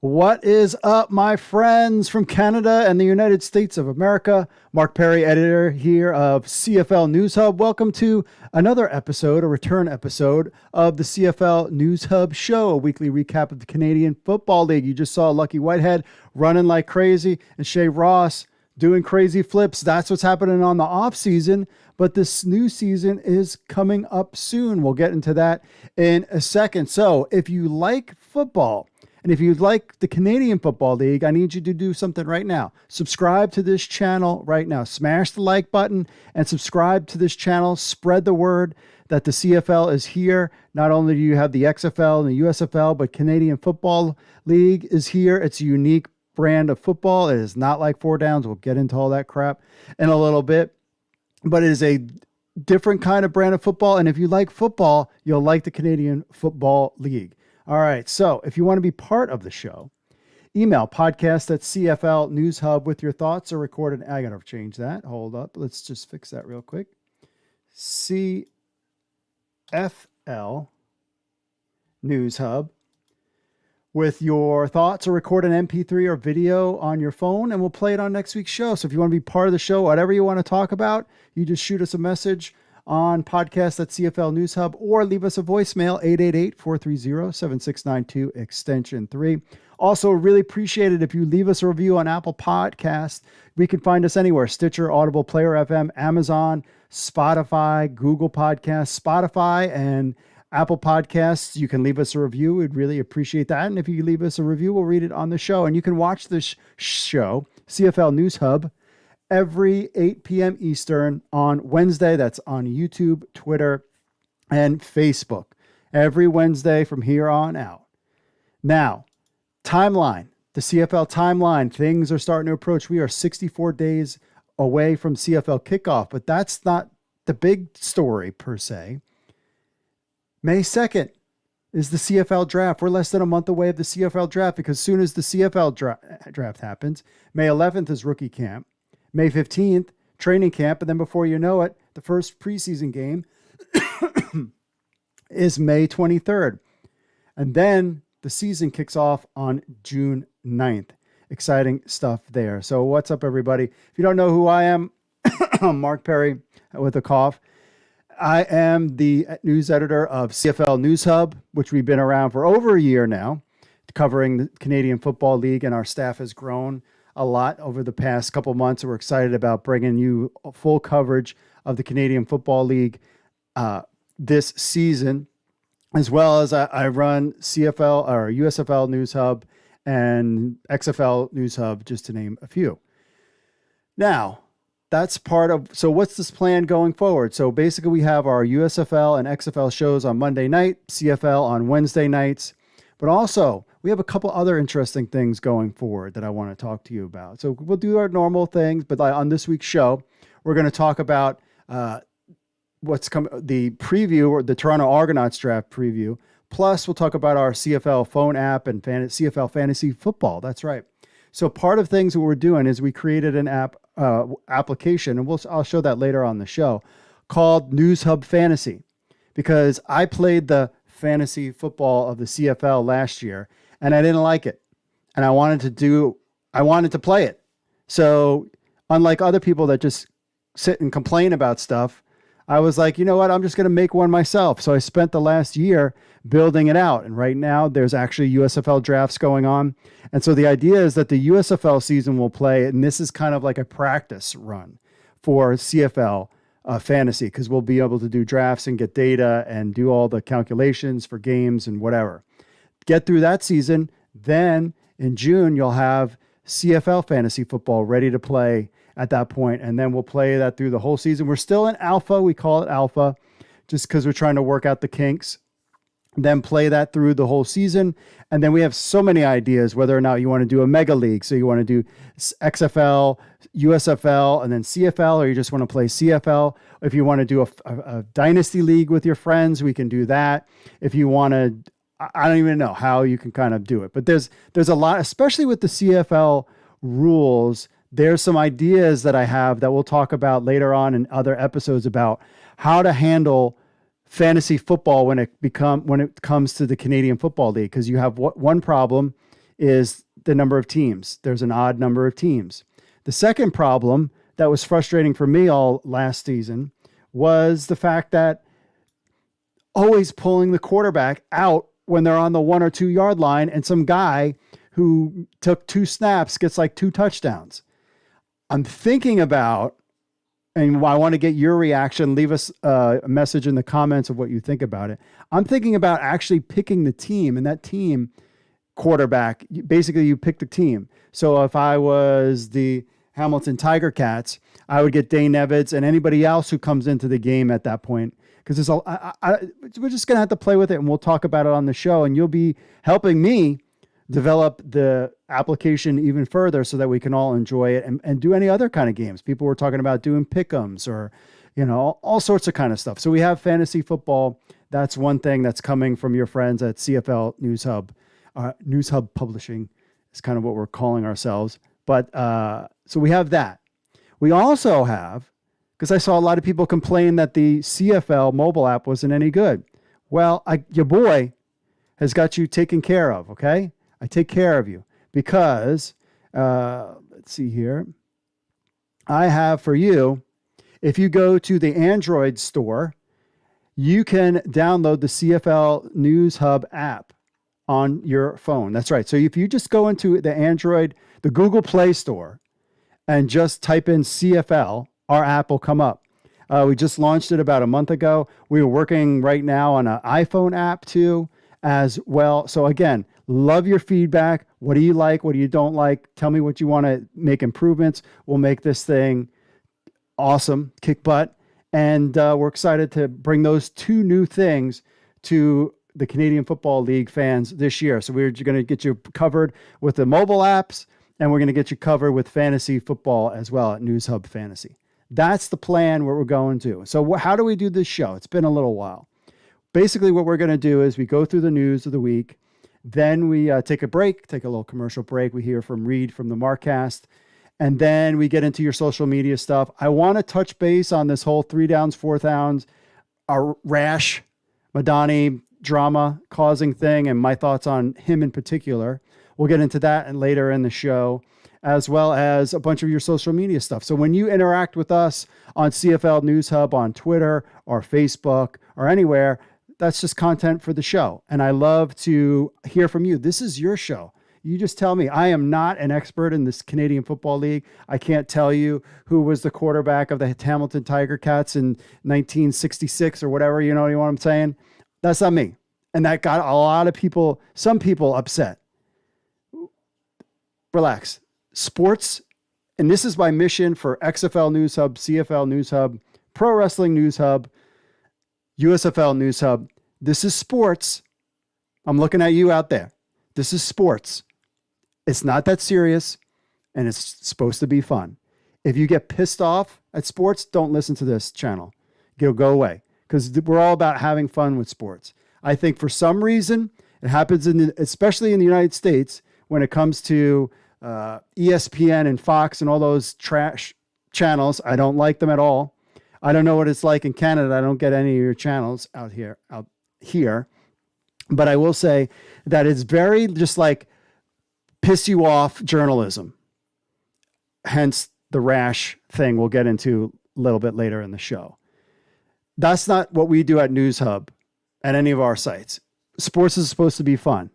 What is up, my friends from Canada and the United States of America? Mark Perry, editor here of CFL News Hub. Welcome to another episode, a return episode of the CFL News Hub show, a weekly recap of the Canadian Football League. You just saw Lucky Whitehead running like crazy and Shea Ross doing crazy flips. That's what's happening on the off season, but this new season is coming up soon. We'll get into that in a second. So if you like football, and if you'd like the Canadian Football League, I need you to do something right now. Subscribe to this channel right now. Smash the like button and subscribe to this channel. Spread the word that the CFL is here. Not only do you have the XFL and the USFL, but Canadian Football League is here. It's a unique brand of football. It is not like four downs. We'll get into all that crap in a little bit. But it is a different kind of brand of football. And if you like football, you'll like the Canadian Football League. All right, so if you want to be part of the show, email podcast@CFL News Hub with your thoughts or recorded. I got to change that. Hold up. Let's just fix that real quick. CFL News Hub with your thoughts or record an MP3 or video on your phone, and we'll play it on next week's show. So if you want to be part of the show, whatever you want to talk about, you just shoot us a message on podcast@CFL News Hub or leave us a voicemail, 888-430-7692, extension 3. Also, really appreciate it if you leave us a review on Apple Podcasts. We can find us anywhere: Stitcher, Audible, Player FM, Amazon, Spotify, Google Podcasts, Spotify, and Apple Podcasts. You can leave us a review. We'd really appreciate that. And if you leave us a review, we'll read it on the show. And you can watch this show, CFL News Hub, every 8 p.m. Eastern on Wednesday. That's on YouTube, Twitter, and Facebook. Every Wednesday from here on out. Now, timeline, the CFL timeline. Things are starting to approach. We are 64 days away from CFL kickoff, but that's not the big story per se. May 2nd is the CFL draft. We're less than a month away of the CFL draft because as soon as the CFL draft happens, May 11th is rookie camp. May 15th, training camp, and then before you know it, the first preseason game is May 23rd. And then the season kicks off on June 9th. Exciting stuff there. So what's up, everybody? If you don't know who I am, I'm Mark Perry with a cough. I am the news editor of CFL News Hub, which we've been around for over a year now, covering the Canadian Football League, and our staff has grown a lot over the past couple months. We're excited about bringing you full coverage of the Canadian Football League this season, as well as I run CFL or USFL News Hub and XFL News Hub, just to name a few. Now, that's part of, so what's this plan going forward? So basically we have our USFL and XFL shows on Monday night, CFL on Wednesday nights, but also we have a couple other interesting things going forward that I want to talk to you about. So we'll do our normal things, but on this week's show, we're going to talk about what's coming, the preview, or the Toronto Argonauts draft preview. Plus, we'll talk about our CFL phone app and CFL fantasy football. That's right. So part of things that we're doing is we created an application, and I'll show that later on the show, called News Hub Fantasy, because I played the fantasy football of the CFL last year, and I didn't like it. And I wanted to play it. So unlike other people that just sit and complain about stuff, I was like, you know what? I'm just going to make one myself. So I spent the last year building it out. And right now there's actually USFL drafts going on. And so the idea is that the USFL season will play, and this is kind of like a practice run for CFL fantasy, because we'll be able to do drafts and get data and do all the calculations for games and whatever. Get through that season. Then in June, you'll have CFL fantasy football ready to play at that point. And then we'll play that through the whole season. We're still in alpha. We call it alpha just because we're trying to work out the kinks. Then play that through the whole season. And then we have so many ideas whether or not you want to do a mega league. So you want to do XFL, USFL, and then CFL, or you just want to play CFL. If you want to do a dynasty league with your friends, we can do that. If you want to, I don't even know how you can kind of do it, but there's a lot, especially with the CFL rules. There's some ideas that I have that we'll talk about later on in other episodes about how to handle fantasy football when it comes to the Canadian Football League, because you have one problem is the number of teams. There's an odd number of teams. The second problem that was frustrating for me all last season was the fact that always pulling the quarterback out when they're on the 1 or 2 yard line, and some guy who took 2 snaps gets like 2 touchdowns. I'm thinking about, and I want to get your reaction. Leave us a message in the comments of what you think about it. I'm thinking about actually picking the team, and that team quarterback, basically you pick the team. So if I was the Hamilton Tiger Cats, I would get Dane Evans and anybody else who comes into the game at that point. Because we're just going to have to play with it, and we'll talk about it on the show, and you'll be helping me develop the application even further so that we can all enjoy it and do any other kind of games. People were talking about doing pick'ems or, all sorts of kind of stuff. So we have fantasy football. That's one thing that's coming from your friends at CFL News Hub. News Hub Publishing is kind of what we're calling ourselves. But so we have that. We also have, because I saw a lot of people complain that the Cfl Mobile App wasn't any good. Well, your boy has got you taken care of, okay? I take care of you because, let's see here. I have for you, if you go to the Android store, you can download the CFL News Hub app on your phone. That's right. So if you just go into the Google Play Store and just type in CFL, our app will come up. We just launched it about a month ago. We are working right now on an iPhone app too as well. So again, love your feedback. What do you like? What do you don't like? Tell me what you want to make improvements. We'll make this thing awesome, kick butt. And we're excited to bring those 2 new things to the Canadian Football League fans this year. So we're going to get you covered with the mobile apps, and we're going to get you covered with fantasy football as well at News Hub Fantasy. That's the plan, what we're going to. So how do we do this show? It's been a little while. Basically, what we're going to do is we go through the news of the week. Then we take a break, take a little commercial break. We hear from Reed from the Markcast. And then we get into your social media stuff. I want to touch base on this whole 3 downs, 4 downs, rash, Madani drama causing thing, and my thoughts on him in particular. We'll get into that and later in the show, as well as a bunch of your social media stuff. So when you interact with us on CFL News Hub on Twitter or Facebook or anywhere, that's just content for the show. And I love to hear from you. This is your show. You just tell me. I am not an expert in this Canadian Football League. I can't tell you who was the quarterback of the Hamilton Tiger Cats in 1966 or whatever. You know what I'm saying? That's not me. And that got a lot of people, some people upset. Relax. Sports, and this is my mission for XFL News Hub, CFL News Hub, Pro Wrestling News Hub, USFL News Hub. This is sports. I'm looking at you out there. This is sports. It's not that serious, and it's supposed to be fun. If you get pissed off at sports, don't listen to this channel. It'll go away, because we're all about having fun with sports. I think for some reason, it happens, especially in the United States, when it comes to ESPN and Fox and all those trash channels. I don't like them at all. I don't know what it's like in Canada. I don't get any of your channels out here. But I will say that it's very just like piss you off journalism. Hence the rash thing we'll get into a little bit later in the show. That's not what we do at News Hub at any of our sites. Sports is supposed to be fun.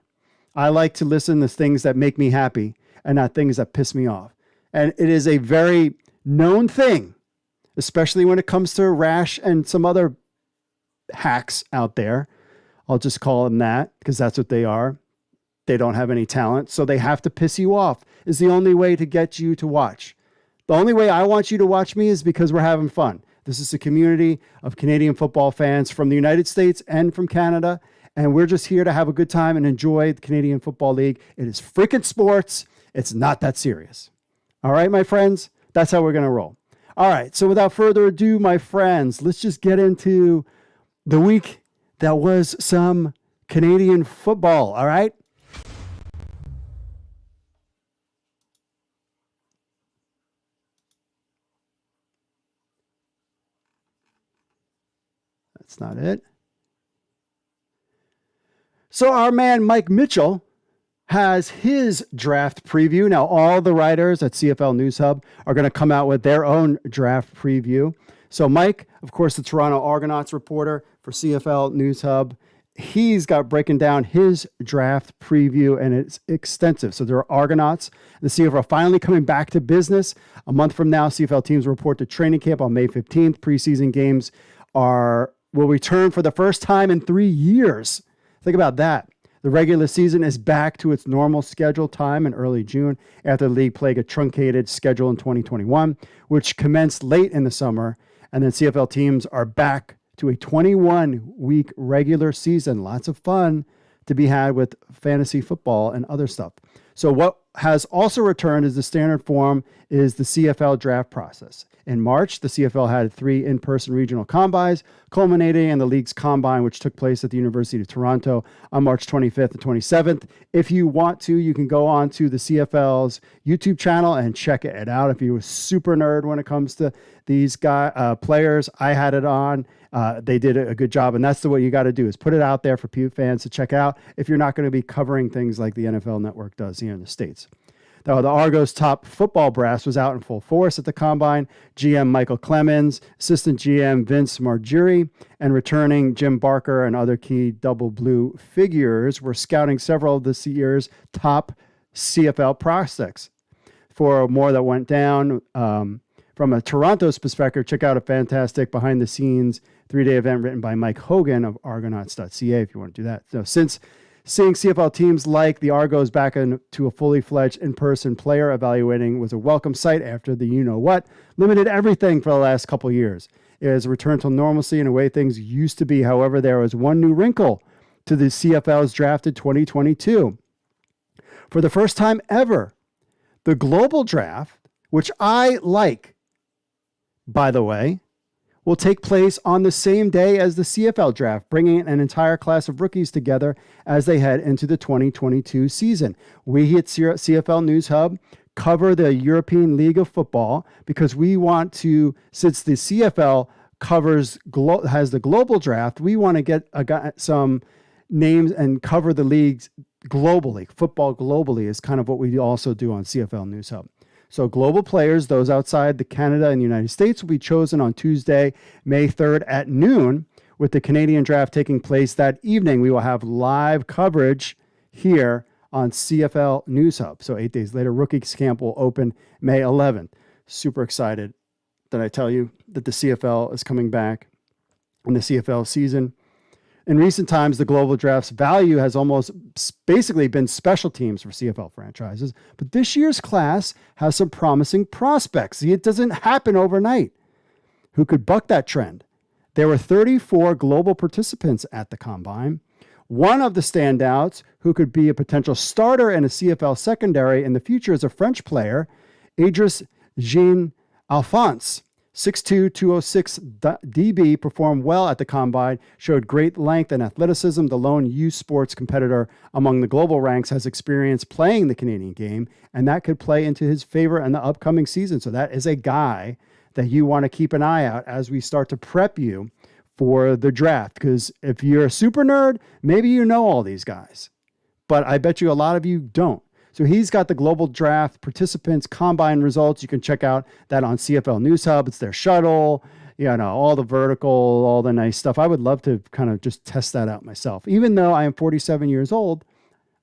I like to listen to things that make me happy and not things that piss me off. And it is a very known thing, especially when it comes to rash and some other hacks out there. I'll just call them that because that's what they are. They don't have any talent, so they have to piss you off is the only way to get you to watch. The only way I want you to watch me is because we're having fun. This is a community of Canadian football fans from the United States and from Canada, and we're just here to have a good time and enjoy the Canadian Football League. It is freaking sports. It's not that serious. All right, my friends? That's how we're going to roll. All right, so without further ado, my friends, let's just get into the week that was some Canadian football, all right? That's not it. So our man Mike Mitchell has his draft preview. Now, all the writers at CFL News Hub are going to come out with their own draft preview. So Mike, of course, the Toronto Argonauts reporter for CFL News Hub, he's got breaking down his draft preview, and it's extensive. So there are Argonauts. The CFL finally coming back to business. A month from now, CFL teams report to training camp on May 15th. Preseason games will return for the first time in 3 years. Think about that. The regular season is back to its normal scheduled time in early June after the league played a truncated schedule in 2021, which commenced late in the summer. And then CFL teams are back to a 21-week regular season. Lots of fun to be had with fantasy football and other stuff. So what has also returned is the standard form is the Cfl Draft Process. In March, the CFL had 3 in-person regional combines, culminating in the league's combine, which took place at the University of Toronto on March 25th and 27th. If you want to, you can go on to the CFL's YouTube channel and check it out. If you're a super nerd when it comes to these players, I had it on. They did a good job, and that's what you got to do is put it out there for fans to check out if you're not going to be covering things like the NFL Network does here in the States. Now, the Argos top football brass was out in full force at the Combine. GM Michael Clemens, assistant GM Vince Margieri, and returning Jim Barker and other key double blue figures were scouting several of this year's top CFL prospects. For more that went down, from a Toronto's perspective, check out a fantastic behind-the-scenes 3-day event written by Mike Hogan of Argonauts.ca if you want to do that. So since seeing CFL teams like the Argos back into a fully fledged in-person player evaluating was a welcome sight after the you-know-what limited everything for the last couple of years. It has returned to normalcy in a way things used to be. However, there was one new wrinkle to the CFL's drafted 2022. For the first time ever, the global draft, which I like, by the way, will take place on the same day as the CFL draft, bringing an entire class of rookies together as they head into the 2022 season. We at CFL News Hub cover the European League of Football because we want to, since the CFL has the global draft, we want to get some names and cover the leagues globally. Football globally is kind of what we also do on CFL News Hub. So global players, those outside the Canada and the United States, will be chosen on Tuesday, May 3rd at noon, with the Canadian draft taking place that evening. We will have live coverage here on CFL News Hub. So 8 days later, rookies camp will open May 11th. Super excited that I tell you that the CFL is coming back in the CFL season. In recent times, the global draft's value has almost basically been special teams for CFL franchises, but this year's class has some promising prospects. See, it doesn't happen overnight. Who could buck that trend? There were 34 global participants at the Combine. One of the standouts who could be a potential starter in a CFL secondary in the future is a French player, Idriss Jean Alphonse. 6'2", 206 DB performed well at the Combine, showed great length and athleticism. The lone youth sports competitor among the global ranks has experience playing the Canadian game, and that could play into his favor in the upcoming season. So that is a guy that you want to keep an eye out as we start to prep you for the draft. Because if you're a super nerd, maybe you know all these guys, but I bet you a lot of you don't. So he's got the global draft participants combine results. You can check out that on CFL News Hub. It's their shuttle, all the vertical, all the nice stuff. I would love to kind of just test that out myself. Even though I am 47 years old,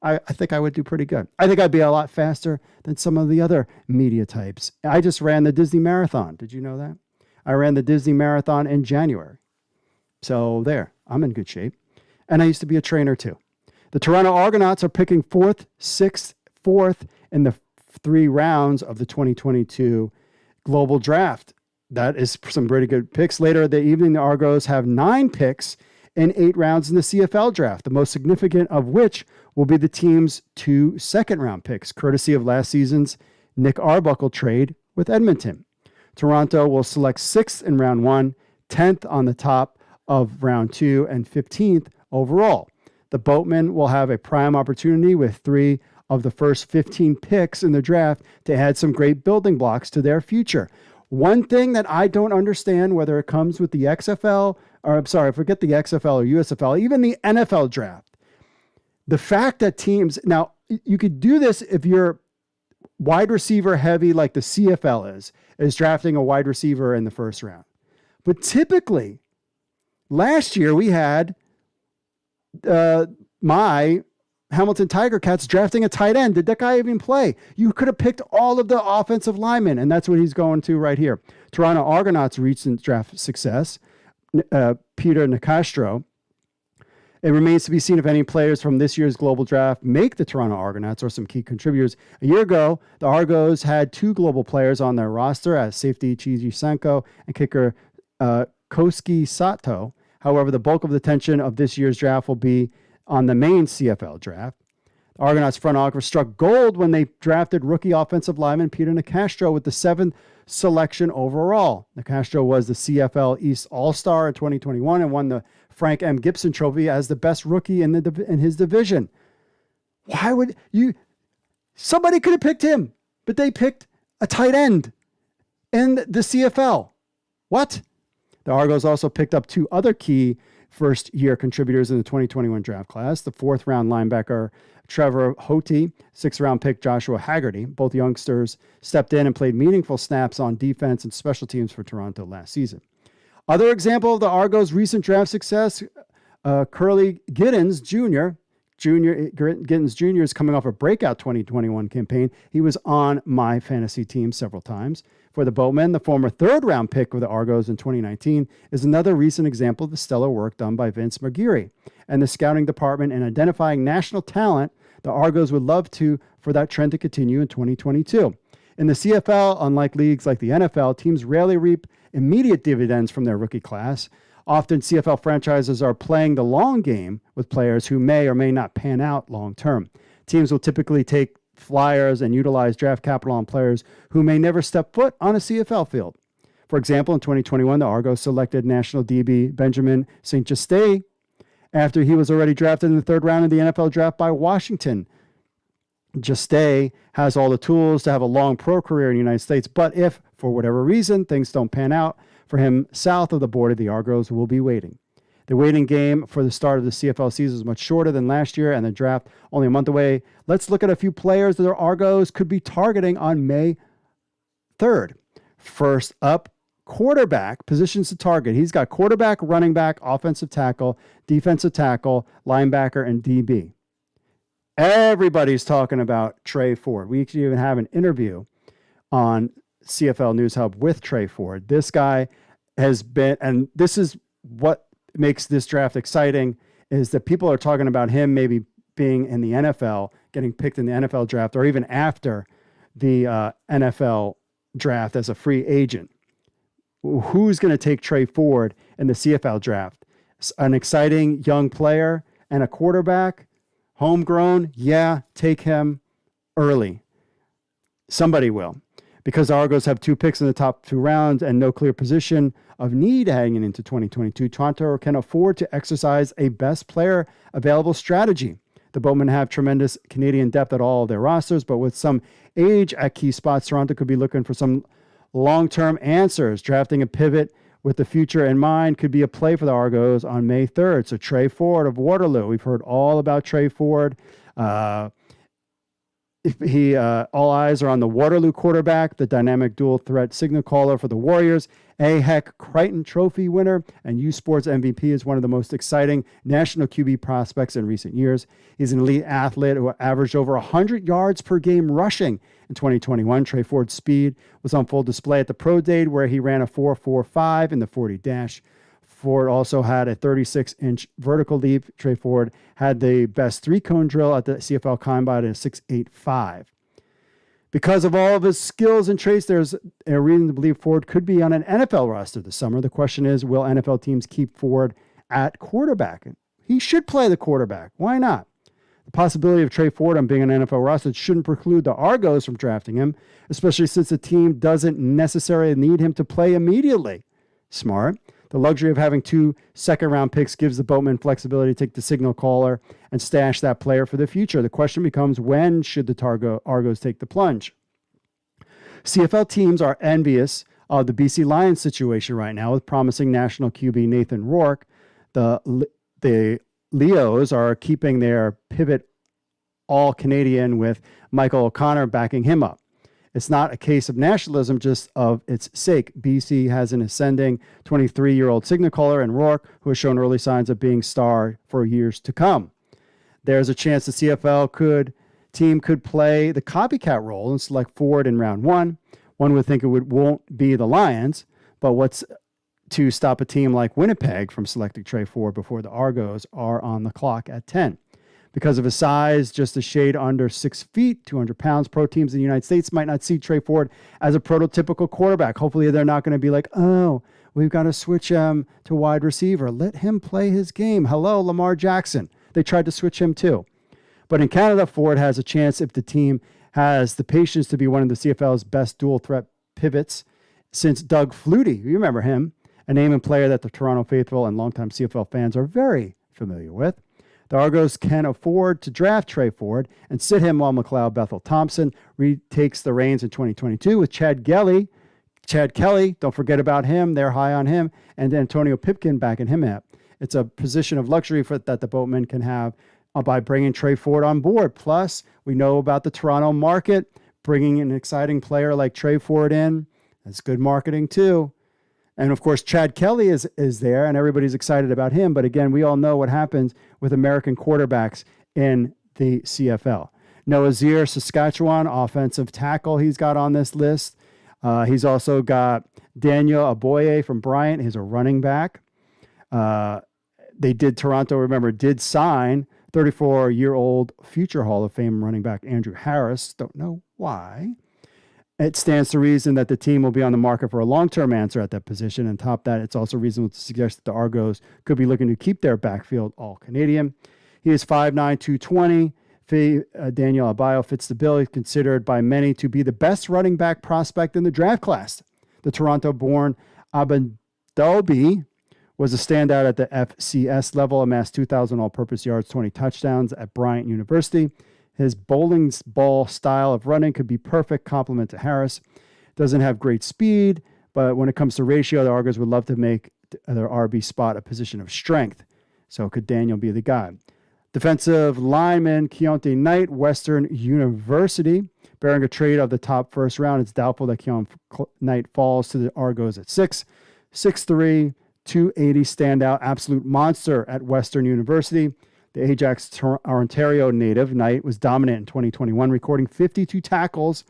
I think I would do pretty good. I think I'd be a lot faster than some of the other media types. I just ran the Disney Marathon. Did you know that? I ran the Disney Marathon in January. So there, I'm in good shape. And I used to be a trainer too. The Toronto Argonauts are picking 4th, 6th, 4th in the 3 rounds of the 2022 global draft. That is some pretty good picks. Later in the evening, the Argos have 9 picks in 8 rounds in the CFL draft, the most significant of which will be the team's 2 second-round picks, courtesy of last season's Nick Arbuckle trade with Edmonton. Toronto will select 6th in round 1, 10th on the top of round 2, and 15th overall. The Boatmen will have a prime opportunity with 3 of the first 15 picks in the draft to add some great building blocks to their future. One thing that I don't understand, whether it comes with the XFL, or I'm sorry, forget the XFL or USFL, even the NFL draft. the fact that teams, now you could do this if you're wide receiver heavy, like the CFL is drafting a wide receiver in the first round. But typically, last year we had my Hamilton Tiger Cats drafting a tight end. Did that guy even play? You could have picked all of the offensive linemen, and that's what he's going to right here. Toronto Argonauts' recent draft success, Peter Nicastro. It remains to be seen if any players from this year's global draft make the Toronto Argonauts or some key contributors. A year ago, the Argos had 2 global players on their roster as safety Chiji Senko and kicker Koski Sato. However, the bulk of the attention of this year's draft will be on the main CFL draft. The Argonauts front office struck gold when they drafted rookie offensive lineman Peter Nicastro with the 7th selection overall. Nicastro was the CFL East All-Star in 2021 and won the Frank M. Gibson Trophy as the best rookie in his division. Why would you? Somebody could have picked him, but they picked a tight end in the CFL. What? The Argos also picked up 2 other key first-year contributors in the 2021 draft class. The 4th-round linebacker Trevor Houghty, 6th-round pick Joshua Haggerty. Both youngsters stepped in and played meaningful snaps on defense and special teams for Toronto last season. Other example of the Argos' recent draft success, Curly Giddens Jr. Giddens Jr. is coming off a breakout 2021 campaign. He was on my fantasy team several times. For the Boatmen, the former 3rd-round pick of the Argos in 2019 is another recent example of the stellar work done by Vince McGeary and the scouting department in identifying national talent. The Argos would love for that trend to continue in 2022. In the CFL, unlike leagues like the NFL, teams rarely reap immediate dividends from their rookie class. Often, CFL franchises are playing the long game with players who may or may not pan out long term. Teams will typically take flyers and utilize draft capital on players who may never step foot on a CFL field. For example, in 2021, the Argos selected national DB Benjamin St. Jeste after he was already drafted in the 3rd round of the NFL draft by Washington. Jeste has all the tools to have a long pro career in the United States, but if, for whatever reason, things don't pan out for him south of the border, the Argos will be waiting. The waiting game for the start of the CFL season is much shorter than last year, and the draft only a month away. Let's look at a few players that the Argos could be targeting on May 3rd. First up, quarterback, positions to target. He's got quarterback, running back, offensive tackle, defensive tackle, linebacker, and DB. Everybody's talking about Trey Ford. We actually even have an interview on CFL News Hub with Trey Ford. This guy has been, and this is what makes this draft exciting, is that people are talking about him maybe being in the NFL, getting picked in the NFL draft, or even after the NFL draft as a free agent. Who's going to take Trey Ford in the CFL draft? An exciting young player and a quarterback, homegrown. Yeah, take him early. Somebody will. Because the Argos have 2 picks in the top 2 rounds and no clear position of need hanging into 2022, Toronto can afford to exercise a best player available strategy. The Boatmen have tremendous Canadian depth at all of their rosters, but with some age at key spots, Toronto could be looking for some long-term answers. Drafting a pivot with the future in mind could be a play for the Argos on May 3rd. So Trey Ford of Waterloo. We've heard all about Trey Ford. All eyes are on the Waterloo quarterback, the dynamic dual threat signal caller for the Warriors, Heck Crichton Trophy winner, and U Sports MVP, is one of the most exciting national QB prospects in recent years. He's an elite athlete who averaged over 100 yards per game rushing in 2021. Trey Ford's speed was on full display at the Pro Day, where he ran a 4.45 in the 40 dash. Ford also had a 36-inch vertical leap. Trey Ford had the best 3-cone drill at the CFL Combine at a 6.85. Because of all of his skills and traits, there's a reason to believe Ford could be on an NFL roster this summer. The question is, will NFL teams keep Ford at quarterback? He should play the quarterback. Why not? The possibility of Trey Ford on being an NFL roster shouldn't preclude the Argos from drafting him, especially since the team doesn't necessarily need him to play immediately. Smart. The luxury of having 2 second-round picks gives the Boatmen flexibility to take the signal caller and stash that player for the future. The question becomes, when should the Argos take the plunge? CFL teams are envious of the BC Lions situation right now with promising national QB Nathan Rourke. The Leos are keeping their pivot all-Canadian with Michael O'Connor backing him up. It's not a case of nationalism, just of its sake. BC has an ascending 23-year-old signal in Rourke who has shown early signs of being star for years to come. There's a chance the CFL team could play the copycat role and select Ford in round one. One would think won't be the Lions, but what's to stop a team like Winnipeg from selecting Trey Ford before the Argos are on the clock at 10? Because of his size, just a shade under 6 feet, 200 pounds, pro teams in the United States might not see Trey Ford as a prototypical quarterback. Hopefully they're not going to be like, oh, we've got to switch him to wide receiver. Let him play his game. Hello, Lamar Jackson. They tried to switch him too. But in Canada, Ford has a chance if the team has the patience to be one of the CFL's best dual threat pivots since Doug Flutie. You remember him, a name and player that the Toronto faithful and longtime CFL fans are very familiar with. The Argos can afford to draft Trey Ford and sit him while McLeod Bethel Thompson retakes the reins in 2022 with Chad Kelly, don't forget about him. They're high on him. And Antonio Pipkin backing him up. It's a position of luxury that the Boatmen can have by bringing Trey Ford on board. Plus, we know about the Toronto market. Bringing an exciting player like Trey Ford in, that's good marketing too. And of course, Chad Kelly is there, and everybody's excited about him. But again, we all know what happens with American quarterbacks in the CFL. Noah Zier, Saskatchewan, offensive tackle he's got on this list. He's also got Daniel Aboye from Bryant. He's a running back. Toronto did sign 34-year-old future Hall of Fame running back Andrew Harris. Don't know why. It stands to reason that the team will be on the market for a long-term answer at that position. And top that, it's also reasonable to suggest that the Argos could be looking to keep their backfield all Canadian. He is 5'9", 220. Daniel Abayo fits the bill. He's considered by many to be the best running back prospect in the draft class. The Toronto-born Abendobi was a standout at the FCS level, amassed 2,000 all-purpose yards, 20 touchdowns at Bryant University. His bowling ball style of running could be perfect complement to Harris. Doesn't have great speed, but when it comes to ratio, the Argos would love to make their RB spot a position of strength. So could Daniel be the guy? Defensive lineman Keontae Knight, Western University. Bearing a trade of the top first round, it's doubtful that Keontae Knight falls to the Argos at 6'3", 280 standout, absolute monster at Western University. The Ajax, Ontario native, Knight was dominant in 2021, recording 52 tackles,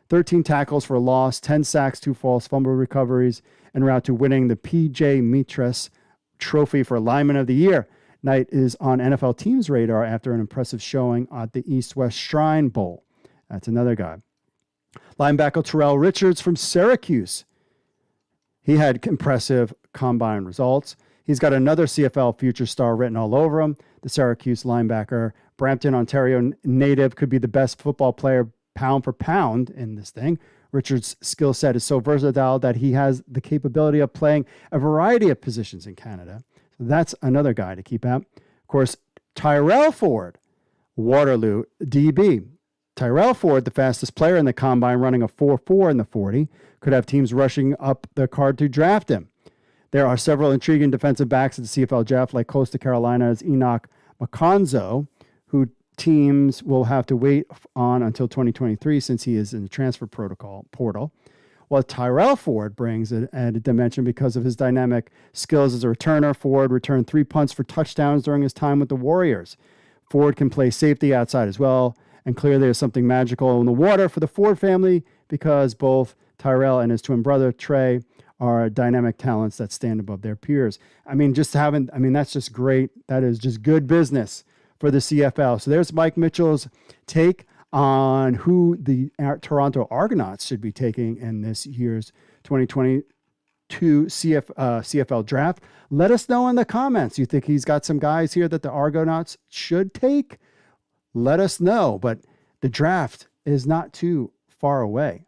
13 tackles for a loss, 10 sacks, 2 false fumble recoveries, en route to winning the P.J. Mitras Trophy for Lineman of the Year. Knight is on NFL teams' radar after an impressive showing at the East-West Shrine Bowl. That's another guy. Linebacker Terrell Richards from Syracuse. He had impressive combine results. He's got another CFL future star written all over him. The Syracuse linebacker, Brampton, Ontario native, could be the best football player pound for pound in this thing. Richard's skill set is so versatile that he has the capability of playing a variety of positions in Canada. So that's another guy to keep out. Of course, Tyrell Ford, Waterloo DB. Tyrell Ford, the fastest player in the combine, running a 4.4 in the 40, could have teams rushing up the card to draft him. There are several intriguing defensive backs at the CFL draft, like Coastal Carolina's Enoch Maconzo, who teams will have to wait on until 2023 since he is in the transfer portal. While Tyrell Ford brings an added dimension because of his dynamic skills as a returner. Ford returned 3 punts for touchdowns during his time with the Warriors. Ford can play safety outside as well, and clearly there's something magical in the water for the Ford family because both Tyrell and his twin brother, Trey, are dynamic talents that stand above their peers. That's just great. That is just good business for the CFL. So there's Mike Mitchell's take on who the Toronto Argonauts should be taking in this year's 2022 CFL draft. Let us know in the comments. You think he's got some guys here that the Argonauts should take? Let us know. But the draft is not too far away.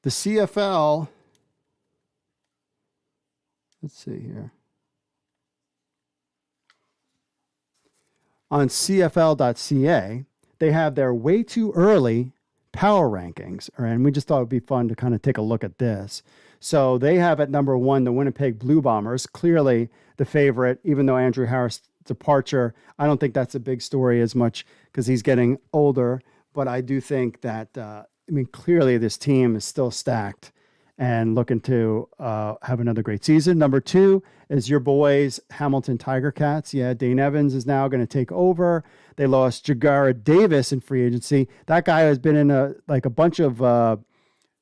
The CFL, let's see here. on cfl.ca, they have their way too early power rankings. And we just thought it would be fun to kind of take a look at this. So they have at number 1, the Winnipeg Blue Bombers, clearly the favorite, even though Andrew Harris' departure, I don't think that's a big story as much because he's getting older. But I do think that, clearly this team is still stacked and looking to have another great season. Number 2 is your boys, Hamilton Tiger Cats. Yeah, Dane Evans is now going to take over. They lost Jagara Davis in free agency. That guy has been in a bunch of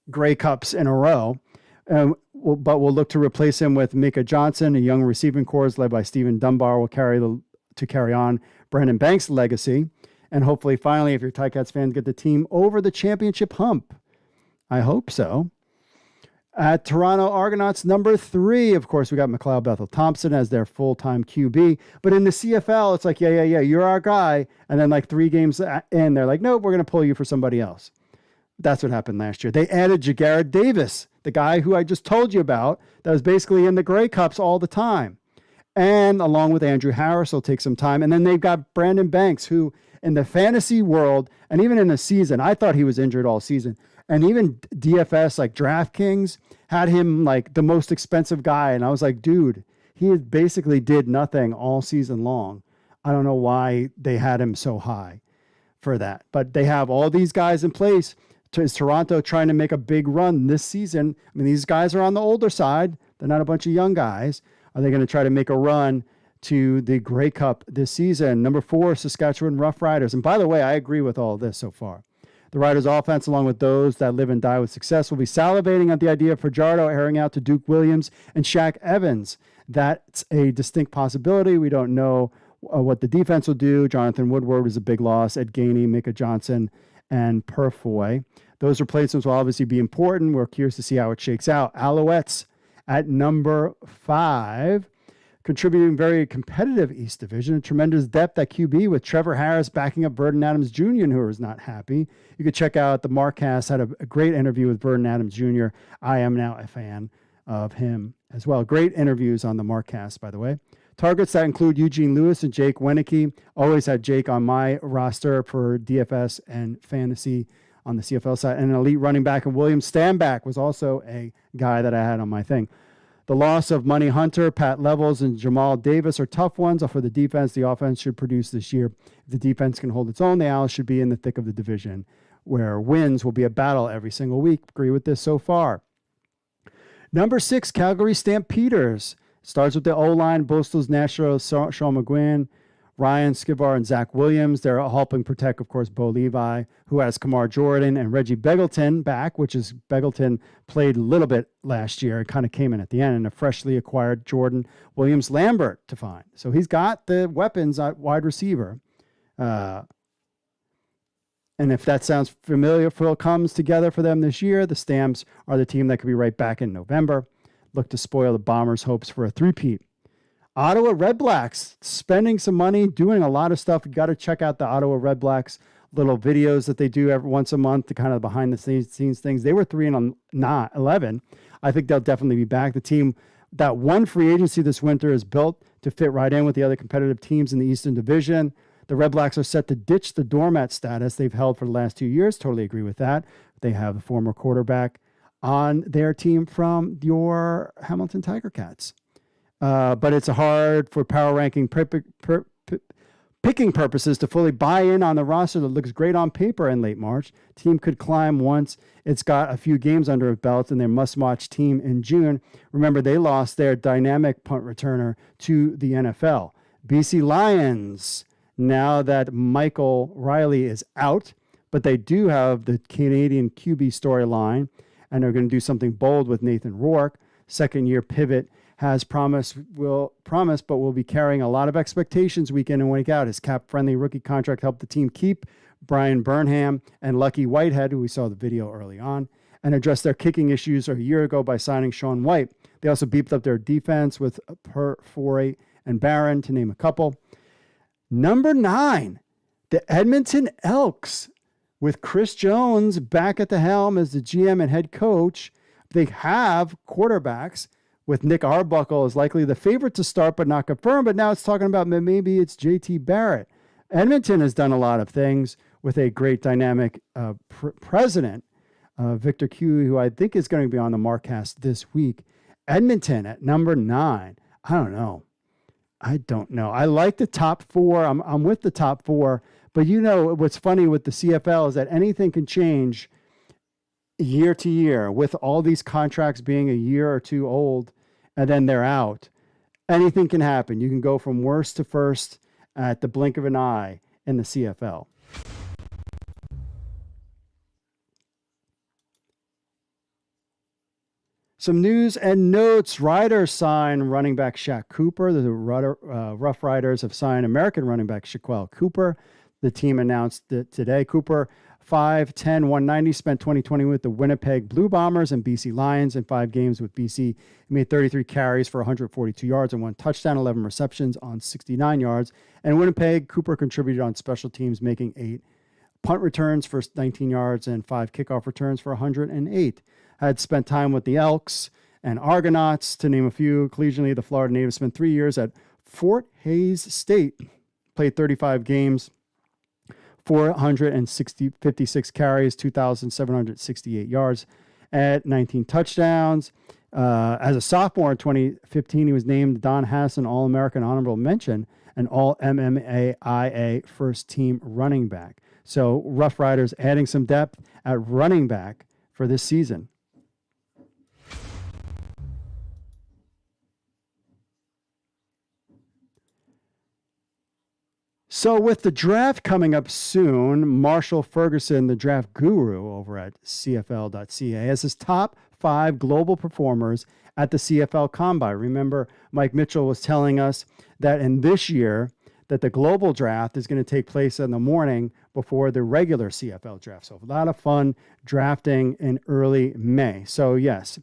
Grey Cups in a row. But we'll look to replace him with Micah Johnson, a young receiving corps led by Stephen Dunbar will carry on Brandon Banks' legacy. And hopefully, finally, if you're Ticats fans, get the team over the championship hump. I hope so. At Toronto Argonauts, number 3, of course, we got McLeod Bethel Thompson as their full-time QB. But in the CFL, it's like, yeah, you're our guy. And then 3 games in, they're like, nope, we're going to pull you for somebody else. That's what happened last year. They added Jagara Davis, the guy who I just told you about, that was basically in the Grey Cups all the time. And along with Andrew Harris, will take some time. And then they've got Brandon Banks, who in the fantasy world, and even in the season, I thought he was injured all season. And even DFS, like DraftKings, had him like the most expensive guy. And I was like, dude, he basically did nothing all season long. I don't know why they had him so high for that. But they have all these guys in place. Is Toronto trying to make a big run this season? I mean, these guys are on the older side. They're not a bunch of young guys. Are they going to try to make a run to the Grey Cup this season? Number 4, Saskatchewan Roughriders. And by the way, I agree with all of this so far. The Riders offense, along with those that live and die with success, will be salivating at the idea of Fajardo airing out to Duke Williams and Shaq Evans. That's a distinct possibility. We don't know what the defense will do. Jonathan Woodward is a big loss. Ed Gainey, Micah Johnson, and Purfoy. Those replacements will obviously be important. We're curious to see how it shakes out. Alouettes at number 5, contributing very competitive East Division. Tremendous depth at QB with Trevor Harris backing up Vernon Adams Jr., who is not happy. You could check out the Markcast, had a great interview with Vernon Adams Jr. I am now a fan of him as well. Great interviews on the Markcast, by the way. Targets that include Eugene Lewis and Jake Wenicky. Always had Jake on my roster for DFS and fantasy on the CFL side. And an elite running back, and William Stanback was also a guy that I had on my thing. The loss of Money Hunter, Pat Levels, and Jamal Davis are tough ones for the defense. The offense should produce this year. If the defense can hold its own, the Owls should be in the thick of the division, where wins will be a battle every single week. Agree with this so far. Number 6, Calgary Stampeders. Starts with the O-line, Boastles, Nashville, Sean McGuinn, Ryan Skivar, and Zach Williams. They're helping protect, of course, Bo Levi, who has Kamar Jordan and Reggie Begelton back, which is Begelton played a little bit last year and kind of came in at the end, and a freshly acquired Jordan Williams Lambert to find. So he's got the weapons at wide receiver. And if that sounds familiar, Phil comes together for them this year, the Stamps are the team that could be right back in November. Look to spoil the Bombers' hopes for a three-peat. Ottawa Redblacks, spending some money, doing a lot of stuff. You got to check out the Ottawa Redblacks little videos that they do every once a month to kind of behind the scenes things. They were 3-11. I think they'll definitely be back. The team that won free agency this winter is built to fit right in with the other competitive teams in the Eastern Division. The Redblacks are set to ditch the doormat status they've held for the last 2 years. Totally agree with that. They have the former quarterback on their team from your Hamilton Tiger Cats. But it's hard for power ranking picking purposes to fully buy in on the roster that looks great on paper in late March. Team could climb once it's got a few games under its belt and their must-watch team in June. Remember, they lost their dynamic punt returner to the NFL. BC Lions, now that Michael Riley is out, but they do have the Canadian QB storyline, and they're going to do something bold with Nathan Rourke. Second-year pivot has promised, but will be carrying a lot of expectations week in and week out. His cap-friendly rookie contract helped the team keep Brian Burnham and Lucky Whitehead, who we saw the video early on, and address their kicking issues a year ago by signing Sean White. They also beefed up their defense with Purfoy and Barron, to name a couple. Number 9, the Edmonton Elks, with Chris Jones back at the helm as the GM and head coach. They have quarterbacks, with Nick Arbuckle is likely the favorite to start, but not confirmed. But now it's talking about maybe it's JT Barrett. Edmonton has done a lot of things with a great dynamic president, Victor Q, who I think is going to be on the Markcast this week. Edmonton at number 9. I don't know. I like the top 4. I'm with the top 4. But what's funny with the CFL is that anything can change year to year with all these contracts being a year or two old and then they're out. Anything can happen. You can go from worst to first at the blink of an eye in the CFL. Some news and notes. Riders sign running back Shaq Cooper. The Rough Riders have signed American running back Shaquille Cooper. The team announced that today. Cooper, 5'10", 190, spent 2020 with the Winnipeg Blue Bombers and BC Lions in 5 games with BC. He made 33 carries for 142 yards and 1 touchdown, 11 receptions on 69 yards. And Winnipeg, Cooper contributed on special teams, making 8 punt returns for 19 yards and 5 kickoff returns for 108. Had spent time with the Elks and Argonauts, to name a few. Collegiately, the Florida native spent 3 years at Fort Hays State, played 35 games, 56 carries, 2,768 yards, at 19 touchdowns. As a sophomore in 2015, he was named Don Hassan All-American Honorable Mention and All-MMAIA First Team Running Back. So Rough Riders adding some depth at running back for this season. So with the draft coming up soon, Marshall Ferguson, the draft guru over at cfl.ca, has his top 5 global performers at the CFL Combine. Remember, Mike Mitchell was telling us that in this year, that the global draft is going to take place in the morning before the regular CFL draft. So a lot of fun drafting in early May. So yes,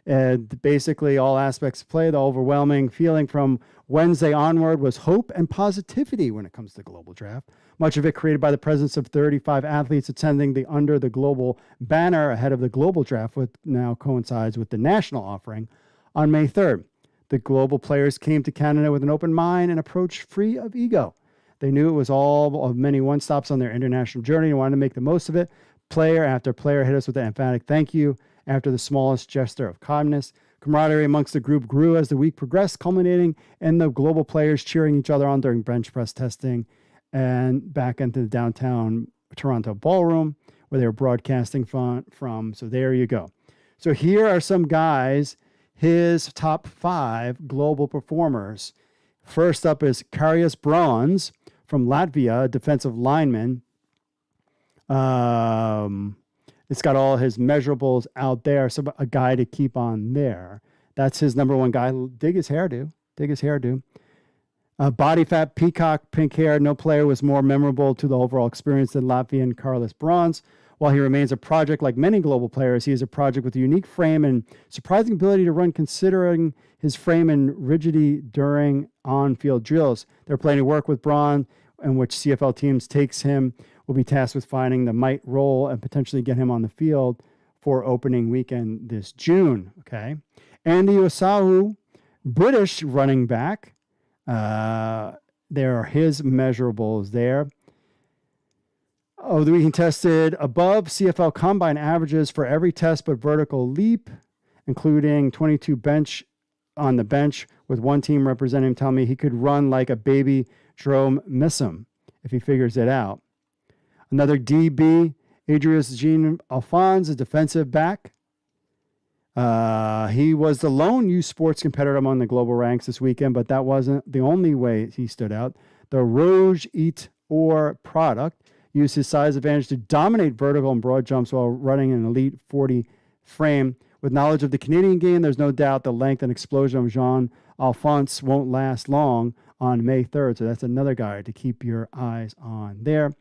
basically all aspects of play, the overwhelming feeling from Wednesday onward was hope and positivity when it comes to the global draft. Much of it created by the presence of 35 athletes attending the Under the Global banner ahead of the global draft, which now coincides with the national offering on May 3rd. The global players came to Canada with an open mind and approach free of ego. They knew it was all of many one-stops on their international journey and wanted to make the most of it. Player after player hit us with an emphatic thank you after the smallest gesture of kindness. Camaraderie amongst the group grew as the week progressed, culminating in the global players cheering each other on during bench press testing and back into the downtown Toronto ballroom where they were broadcasting from. So there you go. So here are some guys, his top 5 global performers. First up is Carius Bronze from Latvia, a defensive lineman. It's got all his measurables out there. So a guy to keep on there. That's his number 1 guy. Dig his hairdo. Body fat, peacock, pink hair. No player was more memorable to the overall experience than Latvian Carius Bronze. While he remains a project like many global players, he is a project with a unique frame and surprising ability to run considering his frame and rigidity during on-field drills. They're planning to work with Braun, in which CFL teams takes him, will be tasked with finding the might role and potentially get him on the field for opening weekend this June. Okay. Andy Osahu, British running back. There are his measurables there. The weekend tested above CFL Combine averages for every test but vertical leap, including 22 bench on the bench, with one team representing him telling me he could run like a baby Jerome Missum if he figures it out. Another DB, Adrius Jean Alphonse, a defensive back. He was the lone youth sports competitor among the global ranks this weekend, but that wasn't the only way he stood out. The Rouge Et Or product used his size advantage to dominate vertical and broad jumps while running an elite 40 frame. With knowledge of the Canadian game, there's no doubt the length and explosion of Jean Alphonse won't last long on May 3rd. So that's another guy to keep your eyes on there.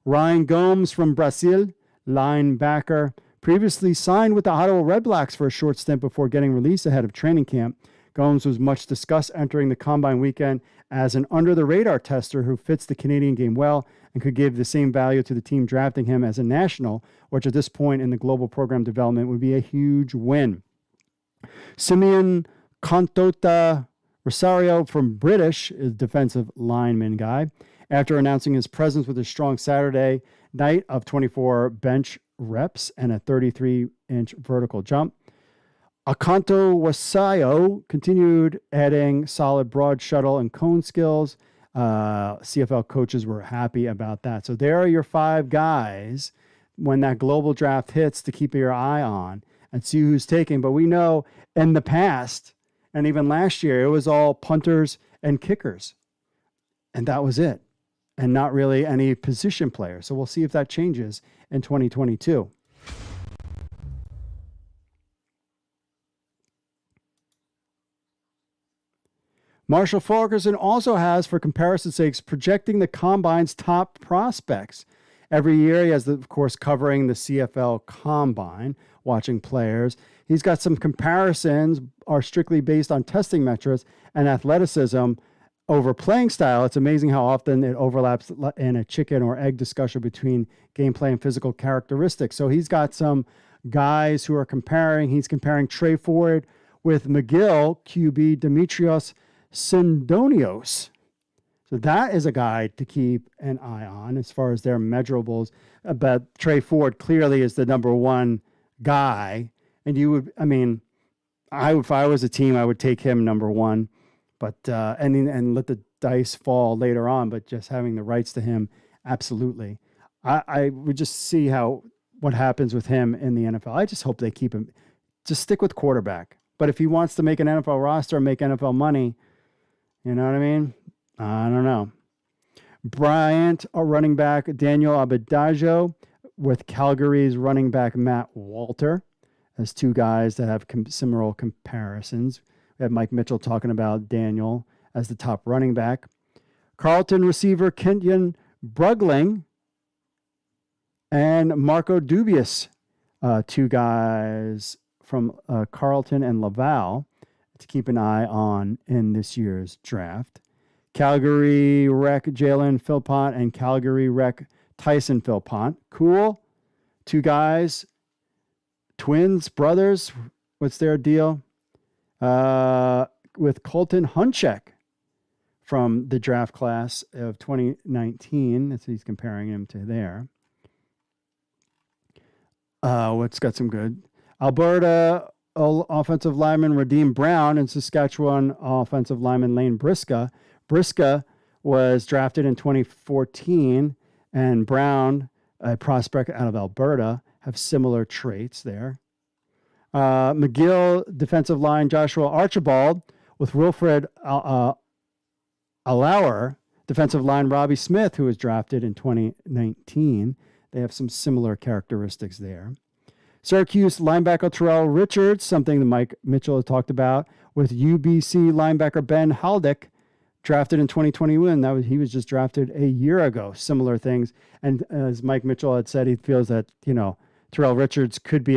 Ryan Gomes from Brazil, linebacker, previously signed with the Ottawa Redblacks for a short stint before getting released ahead of training camp. Gomes was much discussed entering the Combine weekend as an under-the-radar tester who fits the Canadian game well and could give the same value to the team drafting him as a national, which at this point in the global program development would be a huge win. Simeon Contota, Rosario from British is defensive lineman guy. After announcing his presence with a strong Saturday night of 24 bench reps and a 33-inch vertical jump, Akanto Wasayo continued adding solid broad shuttle and cone skills. CFL coaches were happy about that. So there are your 5 guys when that global draft hits to keep your eye on and see who's taking. But we know in the past, and even last year, it was all punters and kickers. And that was it. And not really any position players. So we'll see if that changes in 2022. Marshall Fulkerson also has, for comparison's sakes, projecting the Combine's top prospects. Every year, he has, of course, covering the CFL Combine, watching players. He's got some comparisons are strictly based on testing metrics and athleticism over playing style. It's amazing how often it overlaps in a chicken or egg discussion between gameplay and physical characteristics. So he's got some guys who are comparing. He's comparing Trey Ford with McGill QB Demetrios Sindonios. So that is a guy to keep an eye on as far as their measurables. But Trey Ford clearly is the number one guy. And you would, I mean, if I was a team, I would take him number one. But and let the dice fall later on. But just having the rights to him, absolutely. I would just see what happens with him in the NFL. I just hope they keep him. Just stick with quarterback. But if he wants to make an NFL roster and make NFL money, you know what I mean? I don't know. Bryant, a running back, Daniel Abedajo, with Calgary's running back, Matt Walter, as 2 guys that have similar comparisons. We have Mike Mitchell talking about Daniel as the top running back. Carlton receiver, Kenyon Brugling, and Marco Dubius, 2 guys from Carlton and Laval to keep an eye on in this year's draft. Calgary Rec Jalen Philpont and Calgary Rec Tyson Philpont. Cool. 2 guys, twins, brothers. What's their deal? With Colton Hunchek from the draft class of 2019. That's he's comparing him to there. What's got some good? Alberta offensive lineman Raheem Brown and Saskatchewan offensive lineman Lane Briska. Briska was drafted in 2014, and Brown, a prospect out of Alberta, have similar traits there. McGill defensive line Joshua Archibald with Wilfred Allauer, defensive line Robbie Smith, who was drafted in 2019. They have some similar characteristics there. Syracuse linebacker Terrell Richards, something that Mike Mitchell has talked about, with UBC linebacker Ben Haldick, drafted in 2021. He was just drafted a year ago. Similar things. And as Mike Mitchell had said, he feels that, Terrell Richards could be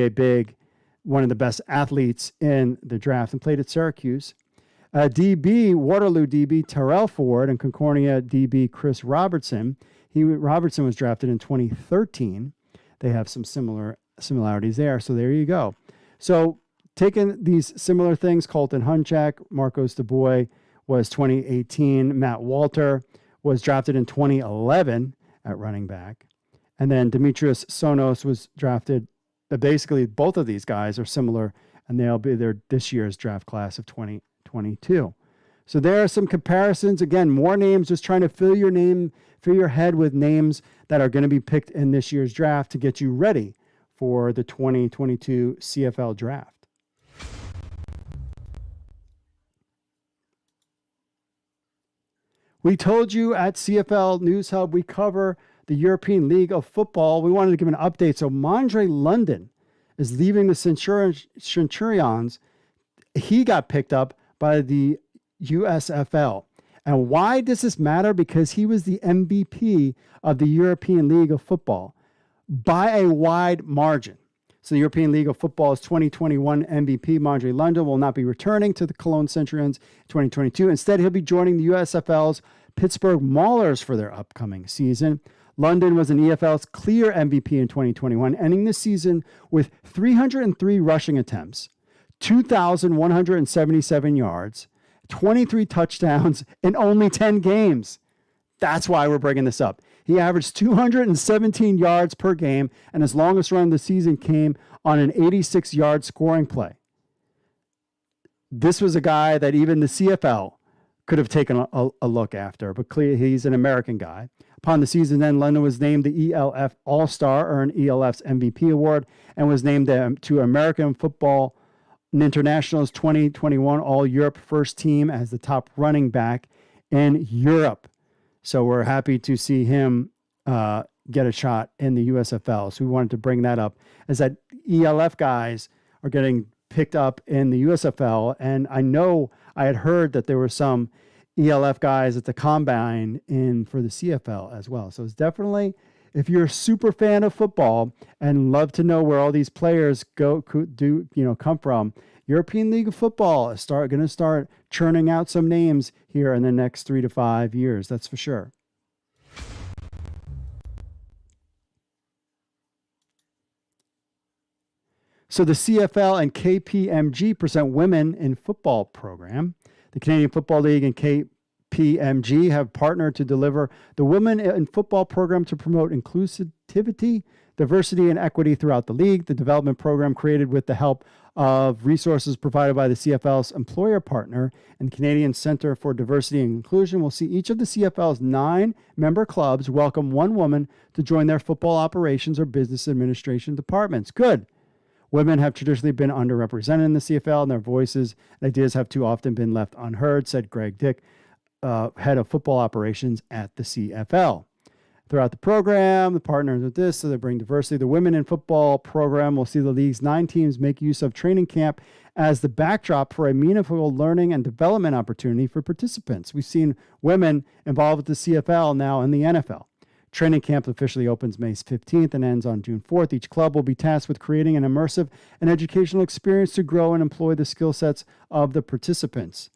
one of the best athletes in the draft and played at Syracuse. Waterloo DB Tyrell Ford and Concordia DB Chris Robertson. Robertson was drafted in 2013. They have some similarities there. So there you go. So taking these similar things, Colton Hunchak, Marcos Dubois was 2018. Matt Walter was drafted in 2011 at running back. And then Demetrius Sonos was drafted. Basically, both of these guys are similar, and they'll be this year's draft class of 2022. So there are some comparisons. Again, more names, just trying to fill your head with names that are going to be picked in this year's draft to get you ready for the 2022 CFL draft. We told you at CFL News Hub we cover the European League of Football. We wanted to give an update. So Mondre London is leaving the Centurions. He got picked up by the USFL. And why does this matter? Because he was the MVP of the European League of Football by a wide margin. So the European League of Football's 2021 MVP, Mondre London, will not be returning to the Cologne Centurions 2022. Instead, he'll be joining the USFL's Pittsburgh Maulers for their upcoming season. London was an EFL's clear MVP in 2021, ending the season with 303 rushing attempts, 2,177 yards, 23 touchdowns in only 10 games. That's why we're bringing this up. He averaged 217 yards per game, and his longest run of the season came on an 86-yard scoring play. This was a guy that even the CFL could have taken a look after, but clearly he's an American guy. Upon the season end, London was named the ELF All-Star, earned ELF's MVP award, and was named to American Football International's 2021 All-Europe First Team as the top running back in Europe. So we're happy to see him get a shot in the USFL. So we wanted to bring that up, as that ELF guys are getting picked up in the USFL. And I know I had heard that there were some ELF guys at the combine in for the CFL as well. So it's definitely, if you're a super fan of football and love to know where all these players come from, European League of Football is going to start churning out some names here in the next 3 to 5 years. That's for sure. So the CFL and KPMG present Women in Football program. The Canadian Football League and KPMG have partnered to deliver the Women in Football program to promote inclusivity, diversity, and equity throughout the league. The development program, created with the help of resources provided by the CFL's employer partner and Canadian Centre for Diversity and Inclusion, will see each of the CFL's 9 member clubs welcome one woman to join their football operations or business administration departments. Good. Women have traditionally been underrepresented in the CFL, and their voices and ideas have too often been left unheard, said Greg Dick, head of football operations at the CFL. Throughout the program, the partners with this, so they bring diversity. The Women in Football program will see the league's 9 teams make use of training camp as the backdrop for a meaningful learning and development opportunity for participants. We've seen women involved with the CFL now in the NFL. Training camp officially opens May 15th and ends on June 4th. Each club will be tasked with creating an immersive and educational experience to grow and employ the skill sets of the participants.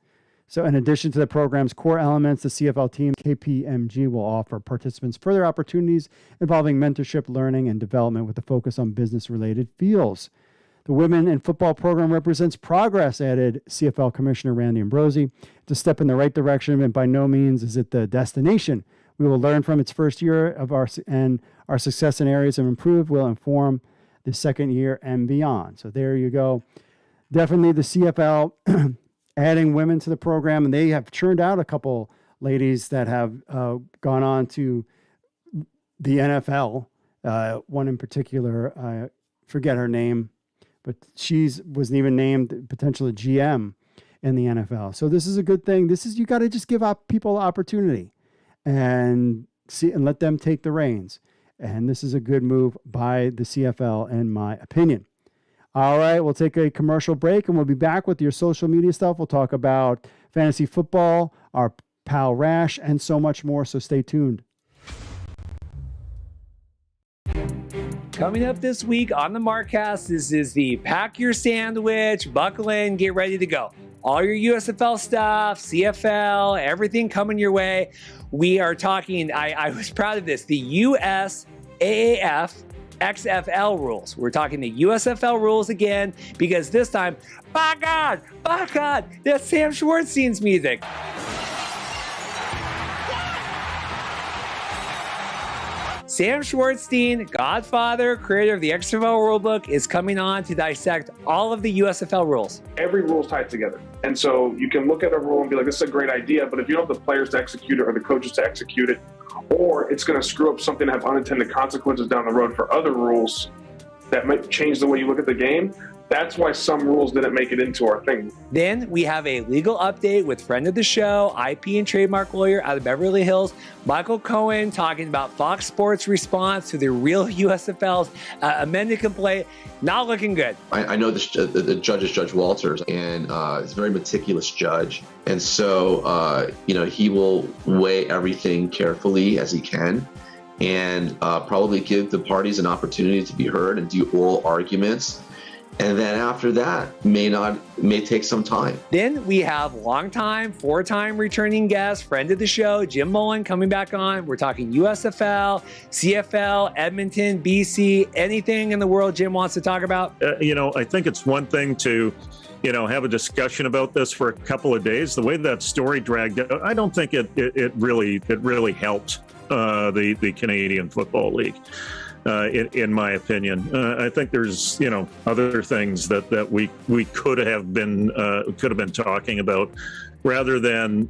So in addition to the program's core elements, the CFL team, KPMG, will offer participants further opportunities involving mentorship, learning, and development with a focus on business-related fields. The Women in Football program represents progress, added CFL Commissioner Randy Ambrosi. It's a step in the right direction, and by no means is it the destination. We will learn from its first year of our success in areas of improve will inform the second year and beyond. So there you go. Definitely the CFL adding women to the program, and they have churned out a couple ladies that have gone on to the NFL. One in particular, I forget her name, but she wasn't even named potentially GM in the NFL. So this is a good thing. You got to just give up people opportunity and see and let them take the reins. And this is a good move by the CFL, in my opinion. All right, we'll take a commercial break and we'll be back with your social media stuff. We'll talk about fantasy football, our pal Rash, and so much more. So stay tuned. Coming up this week on the Markcast, this is the pack your sandwich, buckle in, get ready to go. All your USFL stuff, CFL, everything coming your way. We are talking, I was proud of this, the USAAF XFL rules. We're talking the USFL rules again, because this time, by God, that's Sam Schwartzstein's music. Sam Schwartzstein, godfather, creator of the XFL rulebook, is coming on to dissect all of the USFL rules. Every rule is tied together. And so you can look at a rule and be like, this is a great idea, but if you don't have the players to execute it or the coaches to execute it, or it's going to screw up something and have unintended consequences down the road for other rules that might change the way you look at the game, that's why some rules didn't make it into our thing. Then we have a legal update with friend of the show, IP and trademark lawyer out of Beverly Hills, Michael Cohen, talking about Fox Sports' response to the real USFL's amended complaint. Not looking good. I know the judge is Judge Walters, and he's a very meticulous judge. And so, he will weigh everything carefully as he can, and probably give the parties an opportunity to be heard and do oral arguments. And then after that, may take some time. Then we have longtime, 4-time returning guest, friend of the show, Jim Mullen, coming back on. We're talking USFL, CFL, Edmonton, BC, anything in the world Jim wants to talk about. I think it's one thing to have a discussion about this for a couple of days. The way that story dragged out, I don't think it really helped the Canadian Football League. In my opinion, I think there's other things that we could have been talking about rather than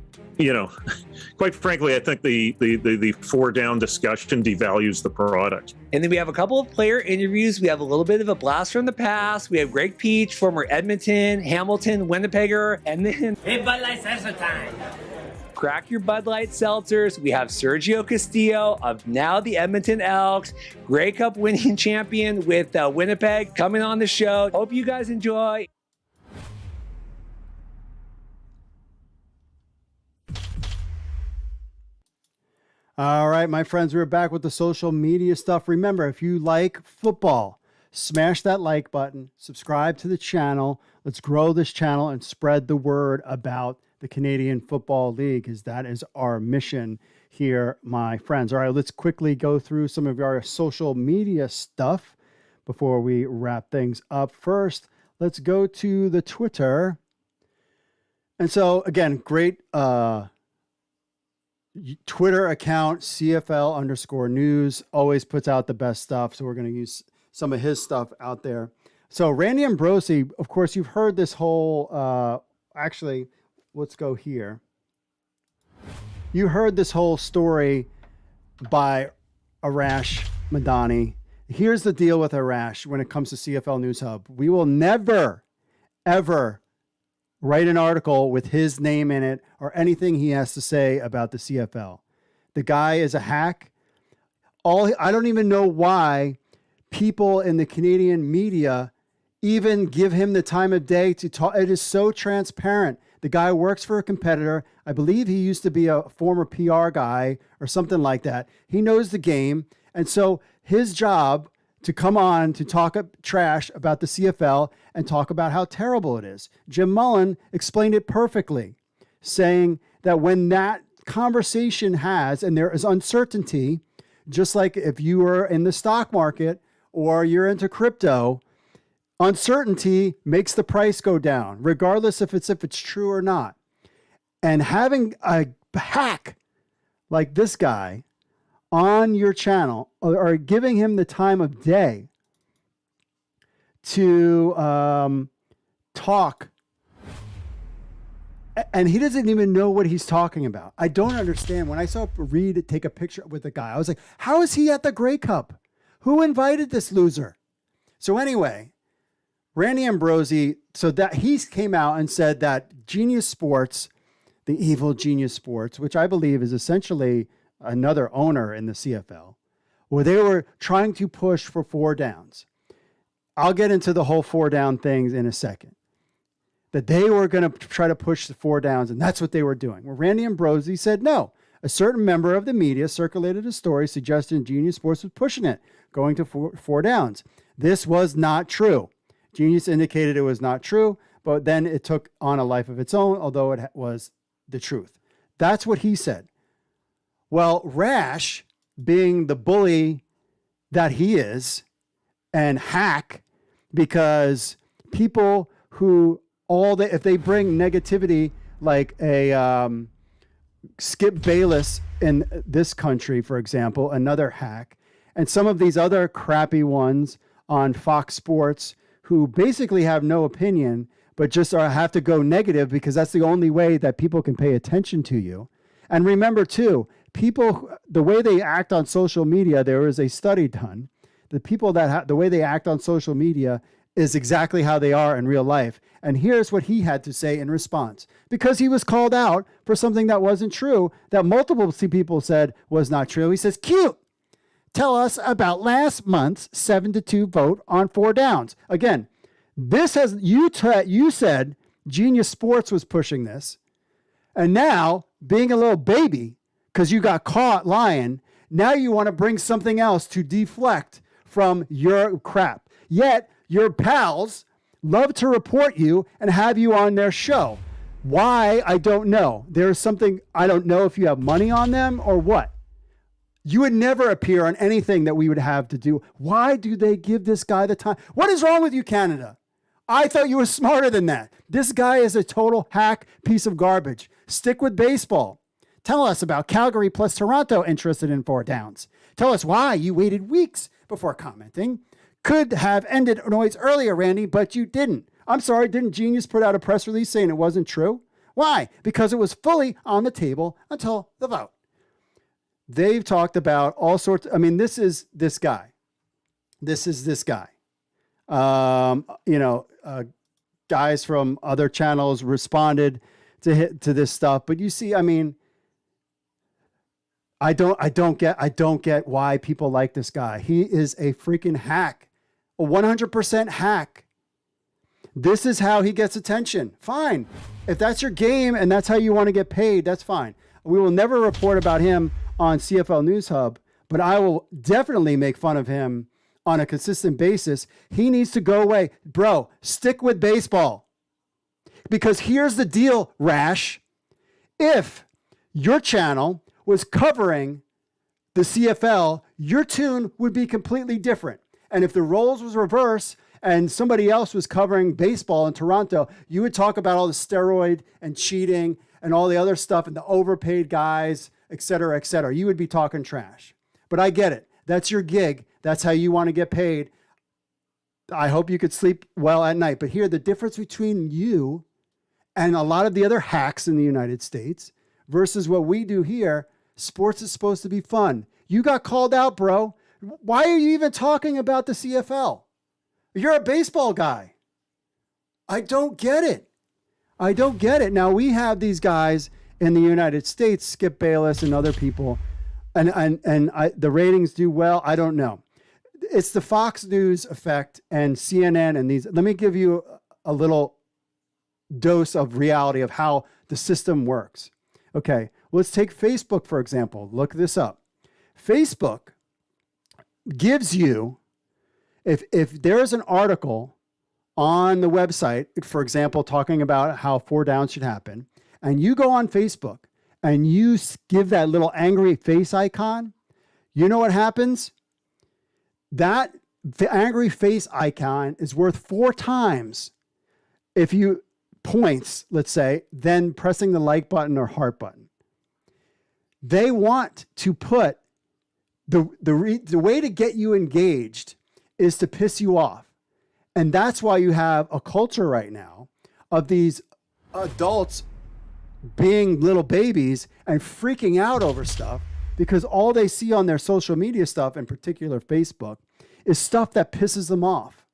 quite frankly, I think the 4 down discussion devalues the product. And then we have a couple of player interviews. We have a little bit of a blast from the past. We have Greg Peach, former Edmonton, Hamilton, Winnipegger, and then Hey, Bud Light Seltzer time. Crack Your Bud Light Seltzers. We have Sergio Castillo of now the Edmonton Elks, Grey Cup winning champion with Winnipeg, coming on the show. Hope you guys enjoy. All right, my friends, we're back with the social media stuff. Remember, if you like football, smash that like button, subscribe to the channel. Let's grow this channel and spread the word about the Canadian Football League, because that is our mission here, my friends. All right, let's quickly go through some of our social media stuff before we wrap things up. First, let's go to the Twitter. And so, again, great Twitter account, CFL_news, always puts out the best stuff. So we're going to use some of his stuff out there. So Randy Ambrosi, of course, you've heard this whole, actually, let's go here. You heard this whole story by Arash Madani. Here's the deal with Arash when it comes to CFL News Hub. We will never, ever write an article with his name in it or anything he has to say about the CFL. The guy is a hack. I don't even know why people in the Canadian media even give him the time of day to talk. It is so transparent. The guy works for a competitor. I believe he used to be a former PR guy or something like that. He knows the game. And so his job to come on to talk trash about the CFL and talk about how terrible it is. Jim Mullen explained it perfectly, saying that when that conversation has, and there is uncertainty, just like if you were in the stock market or you're into crypto, uncertainty makes the price go down, regardless if it's true or not. And having a hack like this guy on your channel or giving him the time of day to talk, and he doesn't even know what he's talking about. I don't understand. When I saw Reed take a picture with the guy, I was like, how is he at the Grey Cup? Who invited this loser? So anyway, Randy Ambrosi, so that he came out and said that Genius Sports, the evil Genius Sports, which I believe is essentially another owner in the CFL, where they were trying to push for 4 downs. I'll get into the whole 4 down things in a second. That they were going to try to push the 4 downs, and that's what they were doing. Well, Randy Ambrosi said no. A certain member of the media circulated a story suggesting Genius Sports was pushing it, going to 4 downs. This was not true. Genius indicated it was not true, but then it took on a life of its own, although it was the truth. That's what he said. Well, Rash, being the bully that he is, and hack, because people who if they bring negativity like a Skip Bayless in this country, for example, another hack, and some of these other crappy ones on Fox Sports who basically have no opinion, but just have to go negative because that's the only way that people can pay attention to you. And remember too, people, the way they act on social media, there is a study done. The people that the way they act on social media is exactly how they are in real life. And here's what he had to say in response, because he was called out for something that wasn't true, that multiple people said was not true. He says, cute. Tell us about last month's 7-2 vote on 4 downs. Again, this has you said Genius Sports was pushing this. And now, being a little baby, because you got caught lying, now you want to bring something else to deflect from your crap. Yet, your pals love to report you and have you on their show. Why? I don't know. There's something, I don't know if you have money on them or what. You would never appear on anything that we would have to do. Why do they give this guy the time? What is wrong with you, Canada? I thought you were smarter than that. This guy is a total hack piece of garbage. Stick with baseball. Tell us about Calgary plus Toronto interested in 4 downs. Tell us why you waited weeks before commenting. Could have ended noise earlier, Randy, but you didn't. I'm sorry, didn't Genius put out a press release saying it wasn't true? Why? Because it was fully on the table until the vote. They've talked about all sorts. I mean, this is this guy. This is this guy. Guys from other channels responded to this stuff, but you see, I mean, I don't get why people like this guy. He is a freaking hack, a 100% hack. This is how he gets attention. Fine. If that's your game and that's how you want to get paid, that's fine. We will never report about him on CFL News Hub, but I will definitely make fun of him on a consistent basis. He needs to go away. Bro, stick with baseball. Because here's the deal, Rash. If your channel was covering the CFL, your tune would be completely different. And if the roles was reversed and somebody else was covering baseball in Toronto, you would talk about all the steroid and cheating and all the other stuff and the overpaid guys, et cetera, et cetera. You would be talking trash. But I get it. That's your gig. That's how you want to get paid. I hope you could sleep well at night. But here, the difference between you and a lot of the other hacks in the United States versus what we do here, sports is supposed to be fun. You got called out, bro. Why are you even talking about the CFL? You're a baseball guy. I don't get it. I don't get it. Now, we have these guys in the United States, Skip Bayless and other people, and the ratings do well. I don't know. It's the Fox News effect and CNN and these. Let me give you a little dose of reality of how the system works. Okay, let's take Facebook, for example. Look this up. Facebook gives you, if there's an article on the website, for example, talking about how 4 downs should happen, and you go on Facebook and you give that little angry face icon, you know what happens? That angry face icon is worth 4 times if you points, let's say, than pressing the like button or heart button. They want to put the way to get you engaged is to piss you off. And that's why you have a culture right now of these adults being little babies and freaking out over stuff because all they see on their social media stuff, in particular Facebook, is stuff that pisses them off.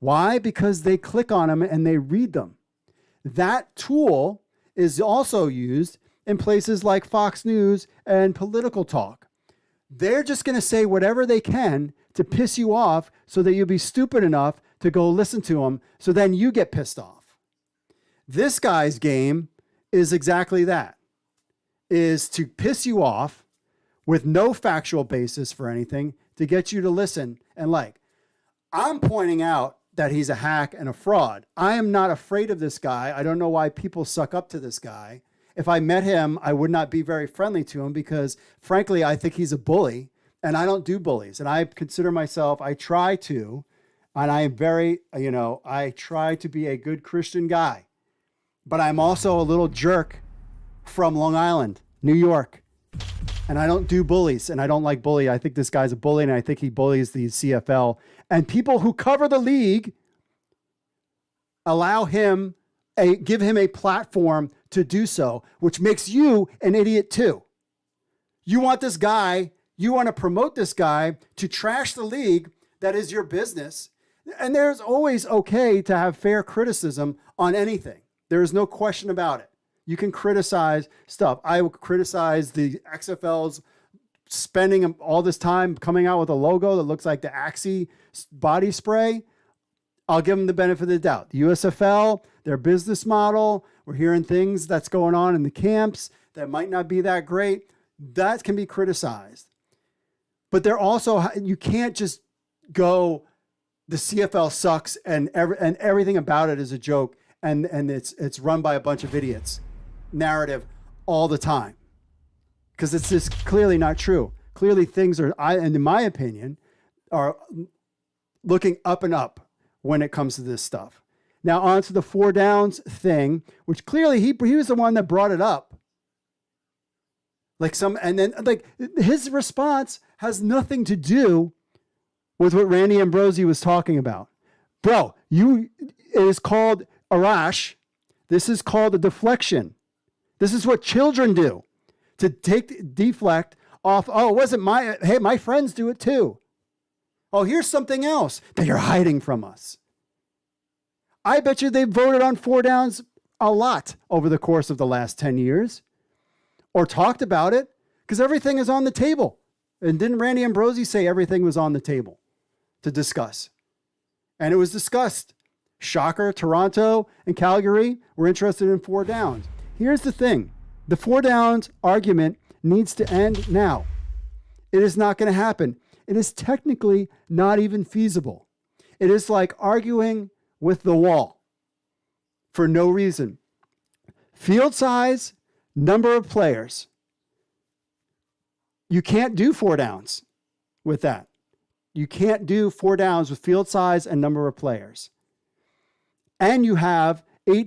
Why? Because they click on them and they read them. That tool is also used in places like Fox News and political talk. They're just going to say whatever they can to piss you off so that you'll be stupid enough to go listen to them. So then you get pissed off. This guy's game is exactly that, is to piss you off with no factual basis for anything to get you to listen and like. I'm pointing out that he's a hack and a fraud. I am not afraid of this guy. I don't know why people suck up to this guy. If I met him, I would not be very friendly to him because, frankly, I think he's a bully, and I don't do bullies. And I consider myself, I try to, and I am very, I try to be a good Christian guy. But I'm also a little jerk from Long Island, New York. And I don't do bullies, and I don't like bully. I think this guy's a bully, and I think he bullies the CFL. And people who cover the league give him a platform to do so, which makes you an idiot too. You want this guy, you want to promote this guy to trash the league. That is your business. And there's always okay to have fair criticism on anything. There is no question about it. You can criticize stuff. I will criticize the XFL's spending all this time coming out with a logo that looks like the Axie body spray. I'll give them the benefit of the doubt. The USFL, their business model, we're hearing things that's going on in the camps that might not be that great. That can be criticized. But they're also, you can't just go, the CFL sucks and everything about it is a joke and it's run by a bunch of idiots narrative all the time. Because it's just clearly not true. Clearly things are, and in my opinion, are looking up and up when it comes to this stuff. Now on to the 4 downs thing, which clearly he was the one that brought it up. And then his response has nothing to do with what Randy Ambrosie was talking about. Bro, it is called Arash. This is called a deflection. This is what children do to deflect off. Oh, it wasn't my friends do it too. Oh, here's something else that you're hiding from us. I bet you they voted on 4 downs a lot over the course of the last 10 years or talked about it because everything is on the table. And didn't Randy Ambrosie say everything was on the table to discuss? And it was discussed. Shocker, Toronto and Calgary were interested in 4 downs. Here's the thing. The 4 downs argument needs to end now. It is not going to happen. It is technically not even feasible. It is like arguing with the wall for no reason. Field size, number of players. You can't do 4 downs with that. You can't do 4 downs with field size and number of players. And you have 9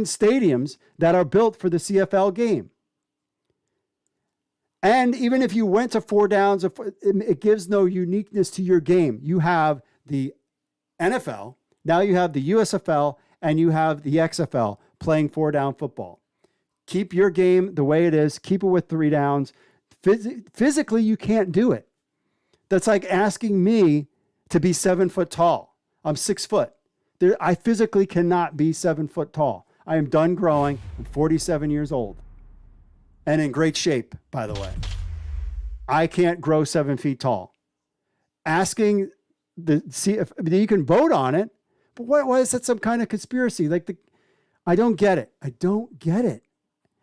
stadiums that are built for the CFL game. And even if you went to 4 downs, it gives no uniqueness to your game. You have the NFL, now you have the USFL, and you have the XFL playing 4 down football. Keep your game the way it is. Keep it with 3 downs. Physically, you can't do it. That's like asking me to be 7 foot tall. I'm 6 foot. I physically cannot be 7 foot tall. I am done growing. I'm 47 years old and in great shape, by the way. I can't grow 7 feet tall. Asking see if you can vote on it, but why is that some kind of conspiracy? I don't get it. I don't get it.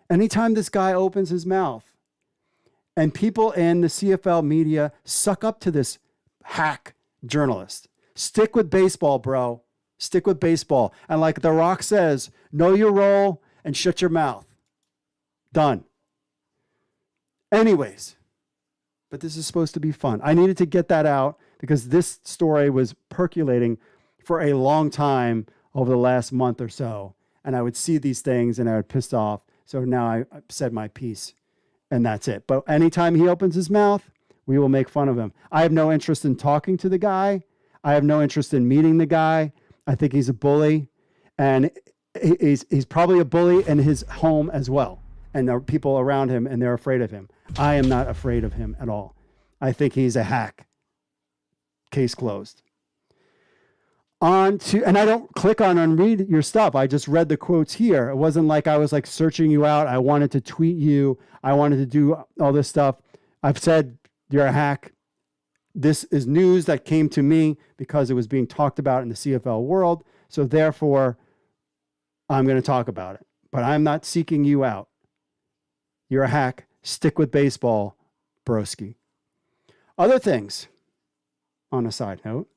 Anytime this guy opens his mouth and people in the CFL media suck up to this hack journalist, stick with baseball, bro. Stick with baseball. And like The Rock says, know your role and shut your mouth. Done. Anyways, but this is supposed to be fun. I needed to get that out because this story was percolating for a long time over the last month or so. And I would see these things and I would piss off. So now I said my piece and that's it. But anytime he opens his mouth, we will make fun of him. I have no interest in talking to the guy. I have no interest in meeting the guy. I think he's a bully, and he's probably a bully in his home as well. And there are people around him, and they're afraid of him. I am not afraid of him at all. I think he's a hack. Case closed. And I don't click on and read your stuff. I just read the quotes here. It wasn't like I was searching you out. I wanted to tweet you. I wanted to do all this stuff. I've said you're a hack. This is news that came to me because it was being talked about in the CFL world. So therefore, I'm going to talk about it. But I'm not seeking you out. You're a hack. Stick with baseball, broski. Other things, on a side note.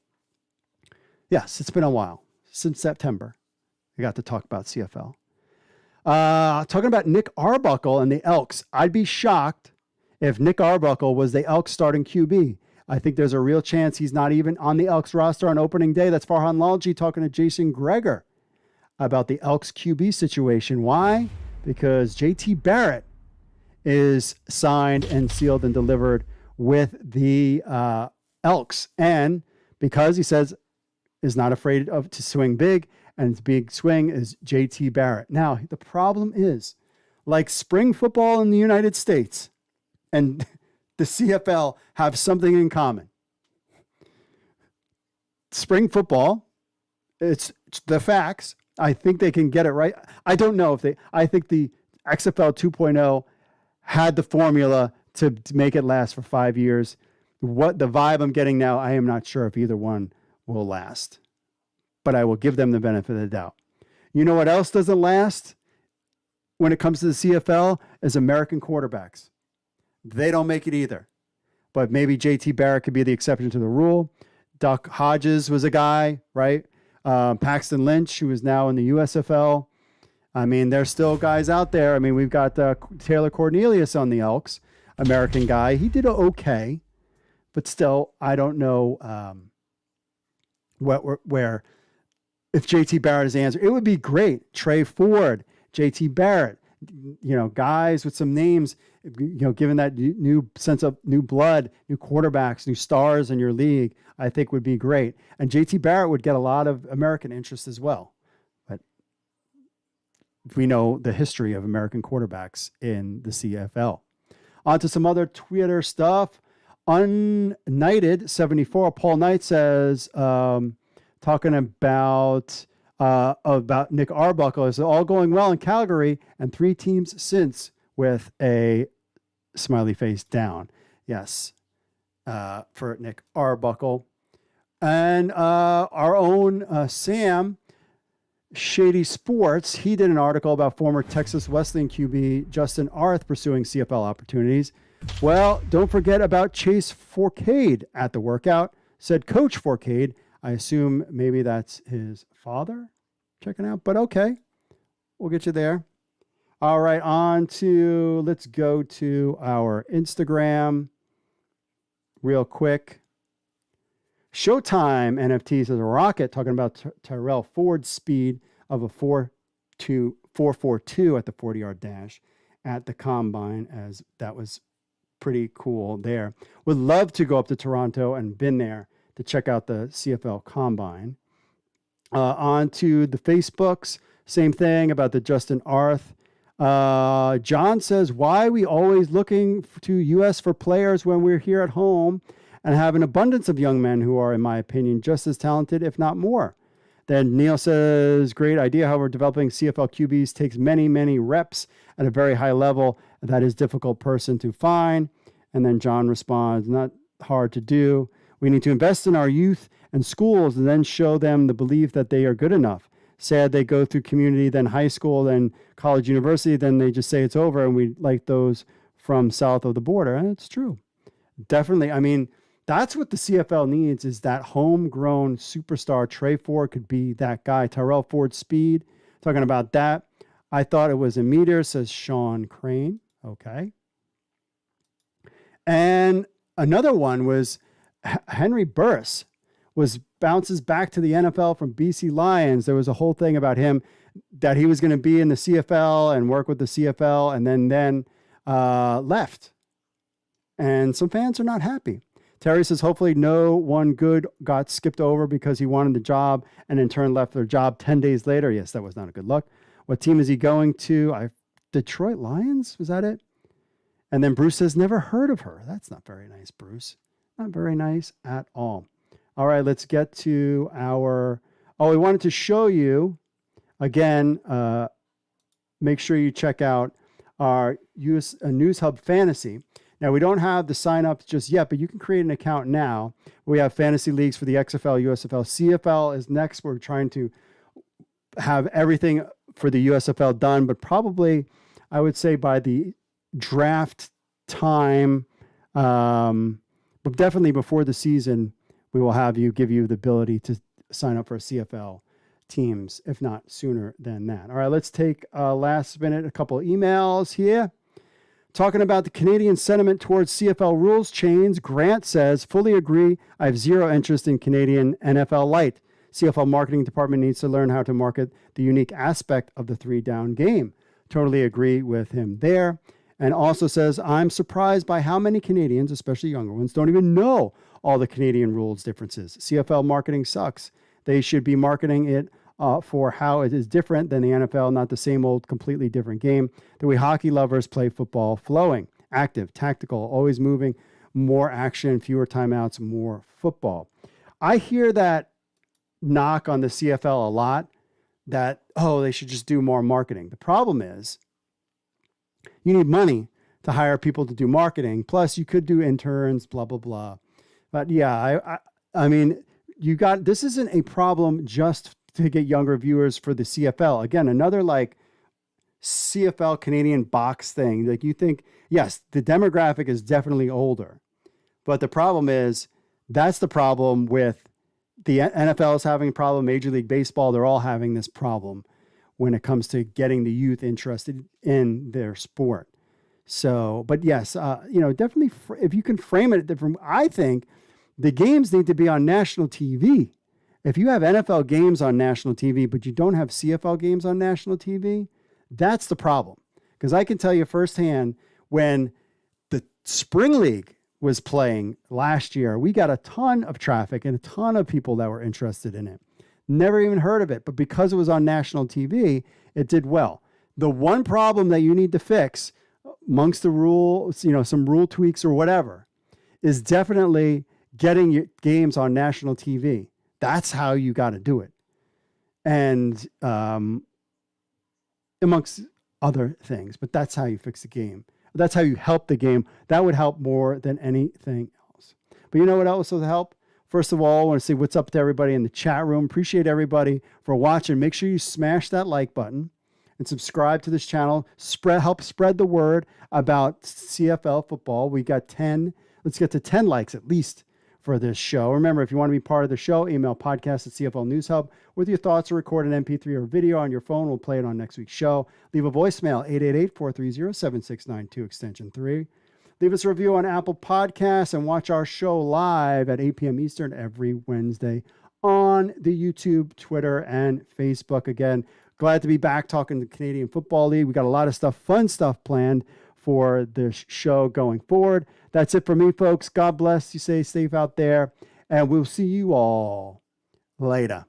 Yes, it's been a while. Since September, I got to talk about CFL. Talking about Nick Arbuckle and the Elks. I'd be shocked if Nick Arbuckle was the Elks starting QB. I think there's a real chance he's not even on the Elks roster on opening day. That's Farhan Lalji talking to Jason Greger about the Elks QB situation. Why? Because JT Barrett is signed and sealed and delivered with the Elks. And because he says is not afraid to swing big, and his big swing is JT Barrett. Now, the problem is, like spring football in the United States and the CFL have something in common. Spring football, it's the facts. I think they can get it right. I don't know if I think the XFL 2.0 had the formula to make it last for 5 years. What the vibe I'm getting now, I am not sure if either one will last, but I will give them the benefit of the doubt. You know what else doesn't last when it comes to the CFL is American quarterbacks. They don't make it either, but maybe JT Barrett could be the exception to the rule. Duck Hodges was a guy, right? Paxton Lynch, who is now in the USFL. I mean, there's still guys out there. I mean, we've got Taylor Cornelius on the Elks, American guy. He did okay, but still, I don't know where if JT Barrett is the answer. It would be great. Trey Ford, JT Barrett, guys with some names, given that new sense of new blood, new quarterbacks, new stars in your league, I think would be great. And JT Barrett would get a lot of American interest as well. But we know the history of American quarterbacks in the CFL. On to some other Twitter stuff. Unknighted74, Paul Knight says, talking about Nick Arbuckle, is all going well in Calgary and 3 teams since, with a smiley face down. Yes, for Nick Arbuckle. And our own Sam Shady Sports, he did an article about former Texas Wesleyan QB Justin Arth pursuing CFL opportunities. Well, don't forget about Chase Forcade at the workout, said Coach Forcade. I assume maybe that's his father checking out, but okay, we'll get you there. All right, let's go to our Instagram real quick. Showtime NFTs is a rocket, talking about Tyrell Ford's speed of a 4.42 at the 40-yard dash at the combine, as that was pretty cool there. Would love to go up to Toronto and been there to check out the CFL combine. On to the Facebooks, same thing about the Justin Arth. John says, why are we always looking to US for players when we're here at home and have an abundance of young men who are, in my opinion, just as talented, if not more? Then Neil says, great idea. However, developing CFL QBs takes many, many reps at a very high level. That is a difficult person to find. And then John responds, not hard to do. We need to invest in our youth and schools and then show them the belief that they are good enough. Sad they go through community, then high school, then college, university, then they just say it's over, and we like those from south of the border. And it's true. Definitely. I mean, that's what the CFL needs, is that homegrown superstar. Trey Ford could be that guy. Tyrell Ford speed. Talking about that. I thought it was a meter, says Sean Crane. Okay. And another one was Henry Burris bounces back to the NFL from BC Lions. There was a whole thing about him that he was going to be in the CFL and work with the CFL, and then left. And some fans are not happy. Terry says, hopefully no one good got skipped over because he wanted the job and in turn left their job 10 days later. Yes, that was not a good look. What team is he going to? Detroit Lions? Was that it? And then Bruce says, never heard of her. That's not very nice, Bruce. Not very nice at all. All right, let's get to we wanted to show you, again, make sure you check out our News Hub Fantasy. Now, we don't have the sign-ups just yet, but you can create an account now. We have fantasy leagues for the XFL, USFL. CFL is next. We're trying to have everything for the USFL done, but probably, I would say, by the draft time, but definitely before the season, we will give you the ability to sign up for CFL teams, if not sooner than that. All right, let's take last minute, a couple of emails here. Talking about the Canadian sentiment towards CFL rules change, Grant says, fully agree. I have zero interest in Canadian NFL Light. CFL marketing department needs to learn how to market the unique aspect of the 3-down game. Totally agree with him there. And also says, I'm surprised by how many Canadians, especially younger ones, don't even know all the Canadian rules differences. CFL marketing sucks. They should be marketing it for how it is different than the NFL, not the same old, completely different game. The way hockey lovers play football, flowing, active, tactical, always moving, more action, fewer timeouts, more football. I hear that knock on the CFL a lot, that, they should just do more marketing. The problem is you need money to hire people to do marketing. Plus, you could do interns, blah, blah, blah. But yeah, I mean, this isn't a problem just to get younger viewers for the CFL. Again, another like CFL Canadian box thing. Like you think, yes, the demographic is definitely older, but the problem is that's the problem with the NFL is having a problem. Major League Baseball, they're all having this problem when it comes to getting the youth interested in their sport. So, but yes, definitely if you can frame it different, I think the games need to be on national TV If you have NFL games on national TV, but you don't have CFL games on national TV, that's the problem. Because I can tell you firsthand, when the Spring League was playing last year, we got a ton of traffic and a ton of people that were interested in it. Never even heard of it, but because it was on national TV, it did well. The one problem that you need to fix amongst the rules, some rule tweaks or whatever, is definitely getting your games on national TV. That's how you got to do it. And amongst other things, but that's how you fix the game. That's how you help the game. That would help more than anything else. But you know what else will help? First of all, I want to say what's up to everybody in the chat room. Appreciate everybody for watching. Make sure you smash that like button and subscribe to this channel. Help spread the word about CFL football. We got 10. Let's get to 10 likes at least for this show. Remember, if you want to be part of the show, email podcast@CFL News Hub with your thoughts or record an MP3 or video on your phone. We'll play it on next week's show. Leave a voicemail, 888-430-7692, extension 3. Leave us a review on Apple Podcasts and watch our show live at 8 p.m. Eastern every Wednesday on the YouTube, Twitter, and Facebook. Again, glad to be back talking the Canadian Football League. We got a lot of fun stuff planned for this show going forward. That's it for me, folks. God bless you. Stay safe out there, and we'll see you all later.